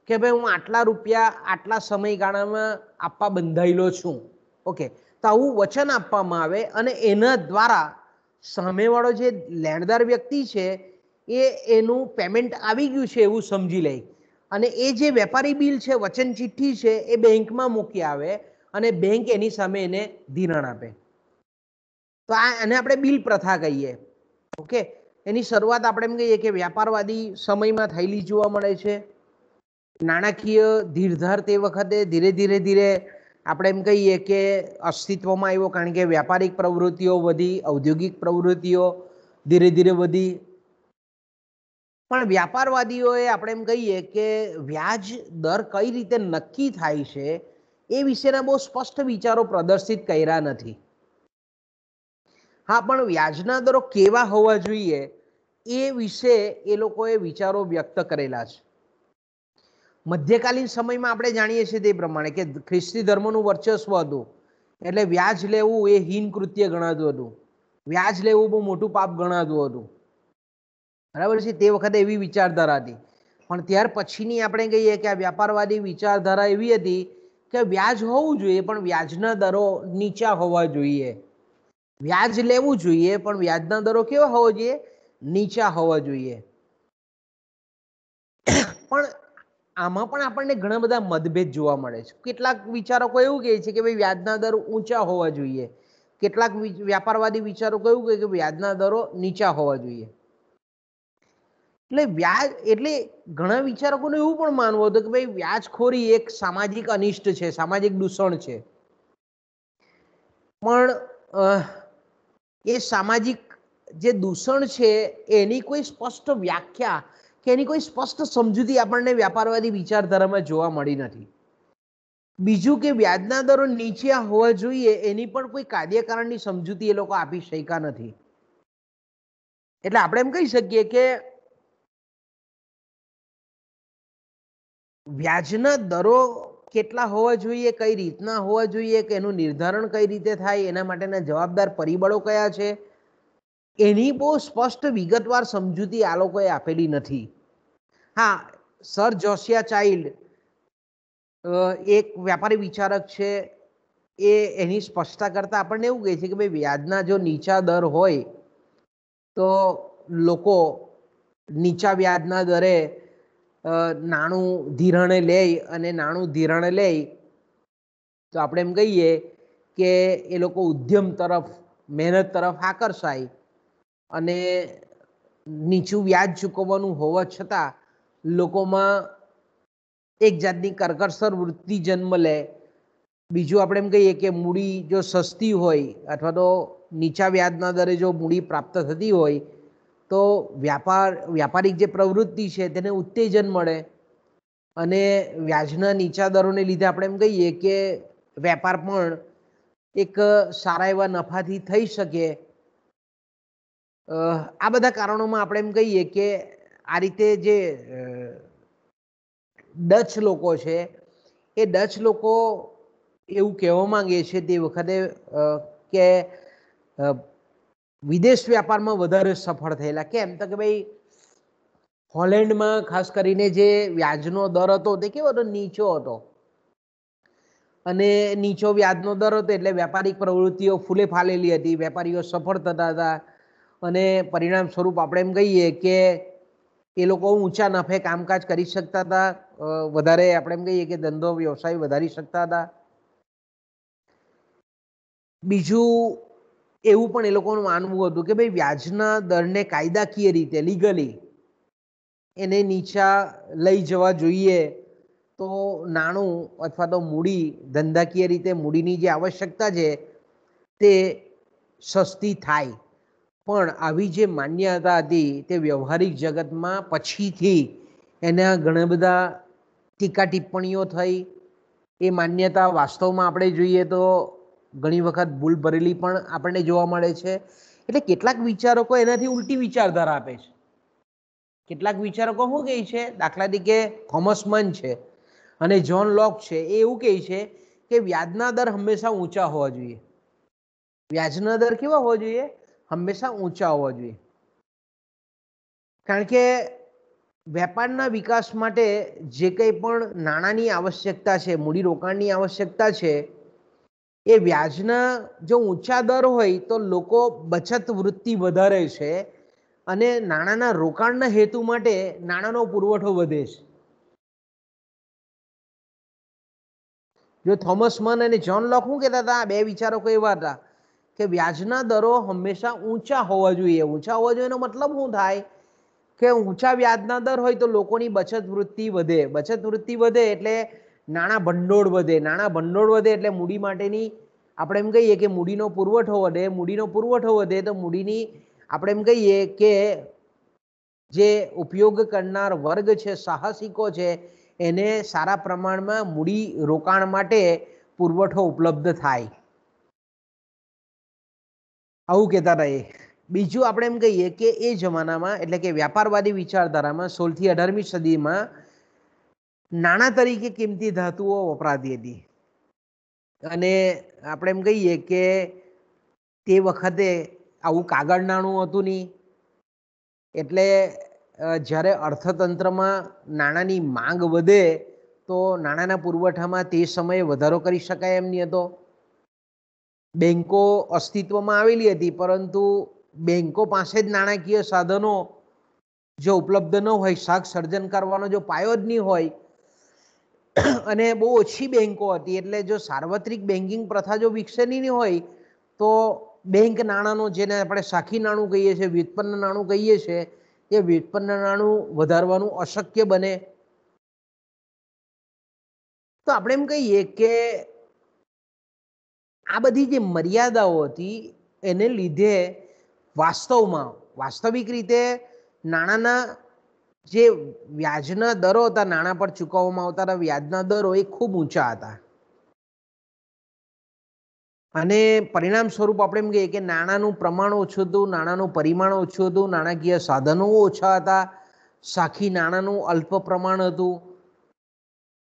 કે ભાઈ હું આટલા રૂપિયા આટલા સમયગાળામાં આપવા બંધાયેલો છું. ઓકે, તો આવું વચન આપવામાં આવે અને એના દ્વારા સામેવાળો જે લેણદાર વ્યક્તિ છે એનું પેમેન્ટ આવી ગયું છે એવું સમજી લે, અને એ જે વેપારી બિલ છે, વચન ચિઠ્ઠી છે, એ બેંકમાં મૂકી આવે અને બેંક એની સામે એને ધિરાણ આપે. તો આને આપણે બિલ પ્રથા કહીએ. ઓકે, એની શરૂઆત આપણે એમ કહીએ કે વ્યાપારવાદી સમયમાં થયેલી જોવા મળે છે. નાણાકીય ધીરધાર તે વખતે ધીરે ધીરે આપણે એમ કહીએ કે અસ્તિત્વમાં આવ્યો, કારણ કે વ્યાપારિક પ્રવૃત્તિઓ વધી, ઔદ્યોગિક પ્રવૃત્તિઓ ધીરે ધીરે વધી. પણ વ્યાપારવાદીઓએ આપણે એમ કહીએ કે વ્યાજ દર કઈ રીતે નક્કી થાય છે એ વિશેના બહુ સ્પષ્ટ વિચારો પ્રદર્શિત કર્યા નથી. હા, પણ વ્યાજના દરો કેવા હોવા જોઈએ એ વિશે એ લોકોએ વિચારો વ્યક્ત કરેલા છે. મધ્યકાલીન સમયમાં આપણે જાણીએ છીએ તે પ્રમાણે કે ખ્રિસ્તી ધર્મનું વર્ચસ્વ હતું, એટલે વ્યાજ લેવું એ હીન કૃત્ય ગણાતું હતું. વ્યાજ લેવું બહુ મોટું પાપ ગણાતું હતું, બરાબર છે. તે વખતે એવી વિચારધારા હતી. પણ ત્યાર પછીની આપણે કહીએ કે આ વ્યાપારવાદી વિચારધારા એવી હતી કે વ્યાજ હોવું જોઈએ પણ વ્યાજના દરો નીચા હોવા જોઈએ. વ્યાજ લેવું જોઈએ પણ વ્યાજના દરો કેવા હોવા જોઈએ? નીચા હોવા જોઈએ. પણ આમાં પણ આપણને ઘણા બધા મતભેદ જોવા મળે છે. કેટલાક વિચારકો એવું કહે છે કે ભાઈ વ્યાજના દર ઊંચા હોવા જોઈએ, કેટલાક વ્યાપારવાદી વિચારકો એવું કહે કે વ્યાજના દરો નીચા હોવા જોઈએ. એટલે વ્યાજ એટલે ઘણા વિચારકોને એવું પણ માનવું હતું કે ભાઈ વ્યાજખોરી એક સામાજિક અનિષ્ટ છે, સામાજિક દૂષણ છે. પણ એ સામાજિક જે દૂષણ છે એની કોઈ સ્પષ્ટ વ્યાખ્યા કે એની કોઈ સ્પષ્ટ સમજૂતી આપણને વ્યાપારવાદી વિચારધારામાં જોવા મળી નથી. બીજું કે વ્યાજના દરો નીચે હોવા જોઈએ એની પણ કોઈ કાર્યકારણની સમજૂતી એ લોકો આપી શક્યા નથી. એટલે આપણે એમ કહી શકીએ કે વ્યાજના દરો કેટલા હોવા જોઈએ, કઈ રીતના હોવા જોઈએ, કે એનું નિર્ધારણ કઈ રીતે થાય, એના માટેના જવાબદાર પરિબળો કયા છે, એની બહુ સ્પષ્ટ વિગતવાર સમજૂતી આ લોકોએ આપેલી નથી. હા, સર જોશિયા ચાઇલ્ડ એક વ્યાપારી વિચારક છે, એ એની સ્પષ્ટતા કરતા આપણને એવું કહે છે કે ભાઈ વ્યાજના જો નીચા દર હોય તો લોકો નીચા વ્યાજના દરે નાણું ધિરાણે લે, અને નાણું ધિરાણે લે તો આપણે એમ કહીએ કે એ લોકો ઉદ્યમ તરફ, મહેનત તરફ આકર્ષાય, અને નીચું વ્યાજ ચૂકવવાનું હોવા છતાં લોકોમાં એક જાતની કરકસર વૃત્તિ જન્મ લે. બીજું આપણે એમ કહીએ કે મૂડી જો સસ્તી હોય અથવા તો નીચા વ્યાજના દરે જો મૂડી પ્રાપ્ત થતી હોય તો વ્યાપારિક જે પ્રવૃત્તિ છે તેને ઉત્તેજન મળે, અને વ્યાજના નીચા દરોને લીધે આપણે એમ કહીએ કે વેપાર પણ એક સારા એવા નફાથી થઈ શકે. આ બધા કારણોમાં આપણે એમ કહીએ કે આ રીતે જે ડચ લોકો છે એ ડચ લોકો એવું કહેવા માંગે છે તે વખતે કે વિદેશ વ્યાપારમાં વધારે સફળ થયેલા. કેમ તો કે ભાઈ હોલેન્ડમાં ખાસ કરીને જે વ્યાજનો દર હતો તે કેવો હતો? નીચો હતો. અને નીચો વ્યાજનો દર હતો એટલે વ્યાપારિક પ્રવૃત્તિઓ ફૂલે ફાલેલી હતી, વેપારીઓ સફળ થતા હતા, અને પરિણામ સ્વરૂપ આપણે એમ કહીએ કે એ લોકો ઊંચા નફે કામકાજ કરી શકતા હતા, વધારે આપણે એમ કહીએ કે ધંધો વ્યવસાય વધારી શકતા હતા. બીજું એવું પણ એ લોકોનું માનવું હતું કે ભાઈ વ્યાજના દરને કાયદાકીય રીતે લીગલી એને નીચા લઈ જવા જોઈએ તો નાણું અથવા તો મૂડી, ધંધાકીય રીતે મૂડીની જે આવશ્યકતા છે તે સસ્તી થાય. પણ આવી જે માન્યતા હતી તે વ્યવહારિક જગતમાં પછીથી એના ઘણા બધા ટીકા ટિપ્પણીઓ થઈ. એ માન્યતા વાસ્તવમાં આપણે જોઈએ તો ઘણી વખત ભૂલ ભરેલી પણ આપણને જોવા મળે છે. એટલે કેટલાક વિચારકો એનાથી ઉલટી વિચારધારા આપે છે. કેટલાક વિચારકો શું કહે છે, દાખલા તરીકે થોમસ મન છે અને જ્હોન લોક છે, એ એવું કહે છે કે વ્યાજના દર હંમેશા ઊંચા હોવા જોઈએ. વ્યાજના દર કેવા હોવા જોઈએ? હંમેશા ઊંચા હોવા જોઈએ. કારણ કે વેપારના વિકાસ માટે જે કંઈ પણ નાણાંની આવશ્યકતા છે, મૂડીરોકાણની આવશ્યકતા છે, એ વ્યાજના જો ઊંચા દર હોય તો લોકો બચત વૃત્તિ વધારે છે, અને નાણાંના રોકાણના હેતુ માટે નાણાંનો પુરવઠો વધે છે. જો થોમસ મન અને જ્હોન લોક શું કહેતા હતા? બે વિચારકો એવા હતા કે વ્યાજના દરો હંમેશા ઊંચા હોવા જોઈએ. ઊંચા હોવા જોઈએ એનો મતલબ શું થાય? કે ઊંચા વ્યાજના દર હોય તો લોકોની બચત વૃત્તિ વધે. બચત વૃત્તિ વધે એટલે નાણાં ભંડોળ વધે. નાણાં ભંડોળ વધે એટલે મૂડી માટેની આપણે એમ કહીએ કે મૂડીનો પુરવઠો વધે. મૂડીનો પુરવઠો વધે તો મૂડીની આપણે એમ કહીએ કે જે ઉપયોગ કરનાર વર્ગ છે, સાહસિકો છે, એને સારા પ્રમાણમાં મૂડી રોકાણ માટે પુરવઠો ઉપલબ્ધ થાય. આવું કહેતા હતા એ. બીજું આપણે એમ કહીએ કે એ જમાનામાં એટલે કે વ્યાપારવાદી વિચારધારામાં 16મી 18મી સદીમાં નાણાં તરીકે કિંમતી ધાતુઓ વપરાતી હતી. અને આપણે એમ કહીએ કે તે વખતે આવું કાગળ નાણું હતું નહીં. એટલે જ્યારે અર્થતંત્રમાં નાણાંની માંગ વધે તો નાણાંના પુરવઠામાં તે સમયે વધારો કરી શકાય એમ નહીં હતો. બેન્કો અસ્તિત્વમાં આવેલી હતી, પરંતુ બેન્કો પાસે જ નાણાકીય સાધનો જો ઉપલબ્ધ ન હોય, શાક સર્જન કરવાનો જો પાયો જ નહીં હોય અને બહુ ઓછી બેન્કો હતી, એટલે જો સાર્વત્રિક બેન્કિંગ પ્રથા જો વિકસેલી નહીં હોય તો બેંક નાણાંનો, જેને આપણે સાખી નાણું કહીએ છીએ, વ્યુત્પન્ન નાણું કહીએ છીએ, એ વ્યુત્પન્ન નાણું વધારવાનું અશક્ય બને. તો આપણે એમ કહીએ કે આ બધી જે મર્યાદાઓ હતી એને લીધે વાસ્તવિક રીતે નાણાંના જે વ્યાજના દરો હતા, નાણાં પર ચૂકવવામાં આવતા વ્યાજના દરો એ ખૂબ ઊંચા હતા. અને પરિણામ સ્વરૂપ આપણે એમ કહીએ કે નાણાંનું પ્રમાણ ઓછું હતું, નાણાંનું પરિમાણ ઓછું હતું, નાણાકીય સાધનો ઓછા હતા, સાખી નાણાંનું અલ્પ પ્રમાણ હતું.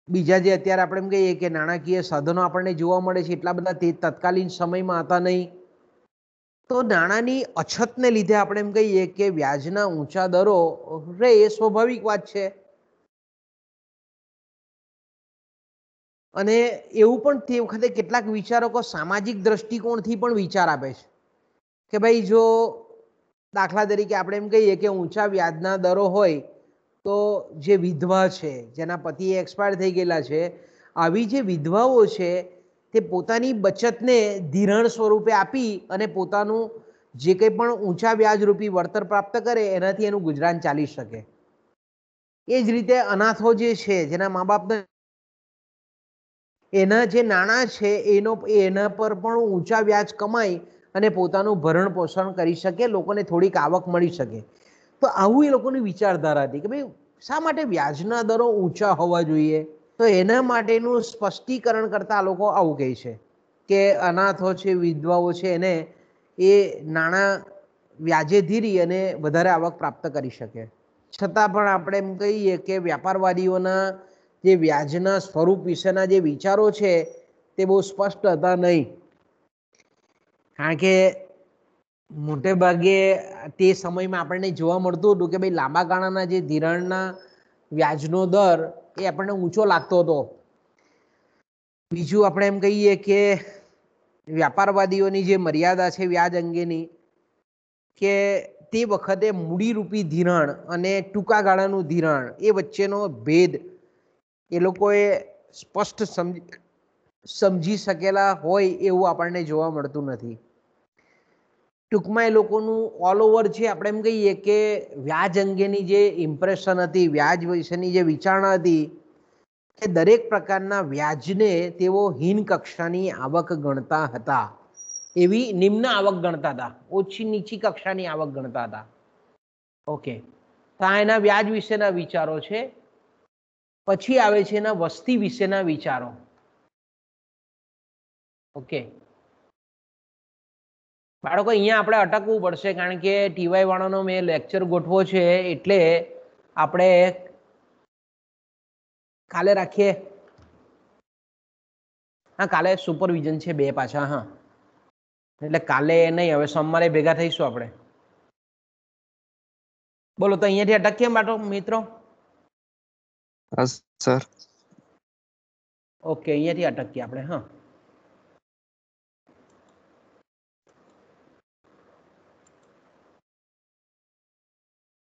બીજા જે અત્યારે આપણે એમ કહીએ કે નાણાકીય સાધનો આપણને જોવા મળે છે એટલા બધા તે તત્કાલીન સમયમાં હતા નહીં. તો નાણાંની અછતને લીધે આપણે એમ કહીએ કે વ્યાજના ઊંચા દરો રહે એ સ્વાભાવિક વાત છે. અને એવું પણ તે વખતે કેટલાક વિચારકો સામાજિક દ્રષ્ટિકોણથી પણ વિચાર આપે છે કે ભાઈ, જો દાખલા તરીકે આપણે એમ કહીએ કે ઊંચા વ્યાજના દરો હોય તો જે વિધવા છે, જેના પતિ એક્સપાયર થઈ ગયેલા છે, આવી જે વિધવાઓ છે તે પોતાની બચતને ધિરાણ સ્વરૂપે આપી અને પોતાનું જે કંઈ પણ ઊંચા વ્યાજરૂપી વળતર પ્રાપ્ત કરે એનાથી એનું ગુજરાન ચાલી શકે. એ જ રીતે અનાથો જે છે, જેના મા બાપને એના જે નાણાં છે એના પર પણ ઊંચા વ્યાજ કમાઈ અને પોતાનું ભરણ પોષણ કરી શકે, લોકોને થોડીક આવક મળી શકે. તો આવું એ લોકોની વિચારધારા હતી કે ભાઈ શા માટે વ્યાજના દરો ઊંચા હોવા જોઈએ. તો એના માટેનું સ્પષ્ટીકરણ કરતા લોકો આવું કહે છે કે અનાથો છે, વિધવાઓ છે, એને એ નાણાં વ્યાજે ધીરી અને વધારે આવક પ્રાપ્ત કરી શકે. છતાં પણ આપણે એમ કહીએ કે વ્યાપારવાદીઓના જે વ્યાજના સ્વરૂપ વિશેના જે વિચારો છે તે બહુ સ્પષ્ટ હતા નહીં. કારણ કે મોટે ભાગે તે સમયમાં આપણને જોવા મળતું હતું કે ભાઈ લાંબા ગાળાના જે ધિરાણના વ્યાજનો દર એ આપણને ઊંચો લાગતો હતો. બીજું આપણે એમ કહીએ કે વ્યાપારવાદીઓની જે મર્યાદા છે વ્યાજ અંગેની, કે તે વખતે મૂડીરૂપી ધિરાણ અને ટૂંકા ગાળાનું ધિરાણ એ વચ્ચેનો ભેદ એ લોકોએ સ્પષ્ટ સમજી શકેલા હોય એવું આપણને જોવા મળતું નથી. ટૂંકમાં એ લોકોનું ઓલ ઓવર છે આપણે એમ કહીએ કે વ્યાજ અંગેની જે ઇમ્પ્રેશન હતી, વ્યાજ વિશેની જે વિચારણા હતી, કે દરેક પ્રકારના વ્યાજને તેઓ હીન કક્ષાની આવક ગણતા હતા. એવી નિમ્ન આવક ગણતા હતા, ઓછી નીચી કક્ષાની આવક ગણતા હતા. ઓકે, તો આ એના વ્યાજ વિશેના વિચારો છે. પછી આવે છે એના વસ્તી વિશેના વિચારો. ઓકે બાળકો, અહીંયા આપણે અટકવું પડશે કારણ કે ટીવાય વાળાનો મેં લેક્ચર ગોઠવો છે, એટલે આપણે કાલે રાખીએ. હા, કાલે સુપરવિઝન છે 2 પાછા. હા, એટલે કાલે નહીં, હવે સોમવારે ભેગા થઈશું આપણે. બોલો, તો અહીંયાથી અટકીએ મિત્રો. સર ઓકે, અહીંયાથી અટકીએ આપણે. હા.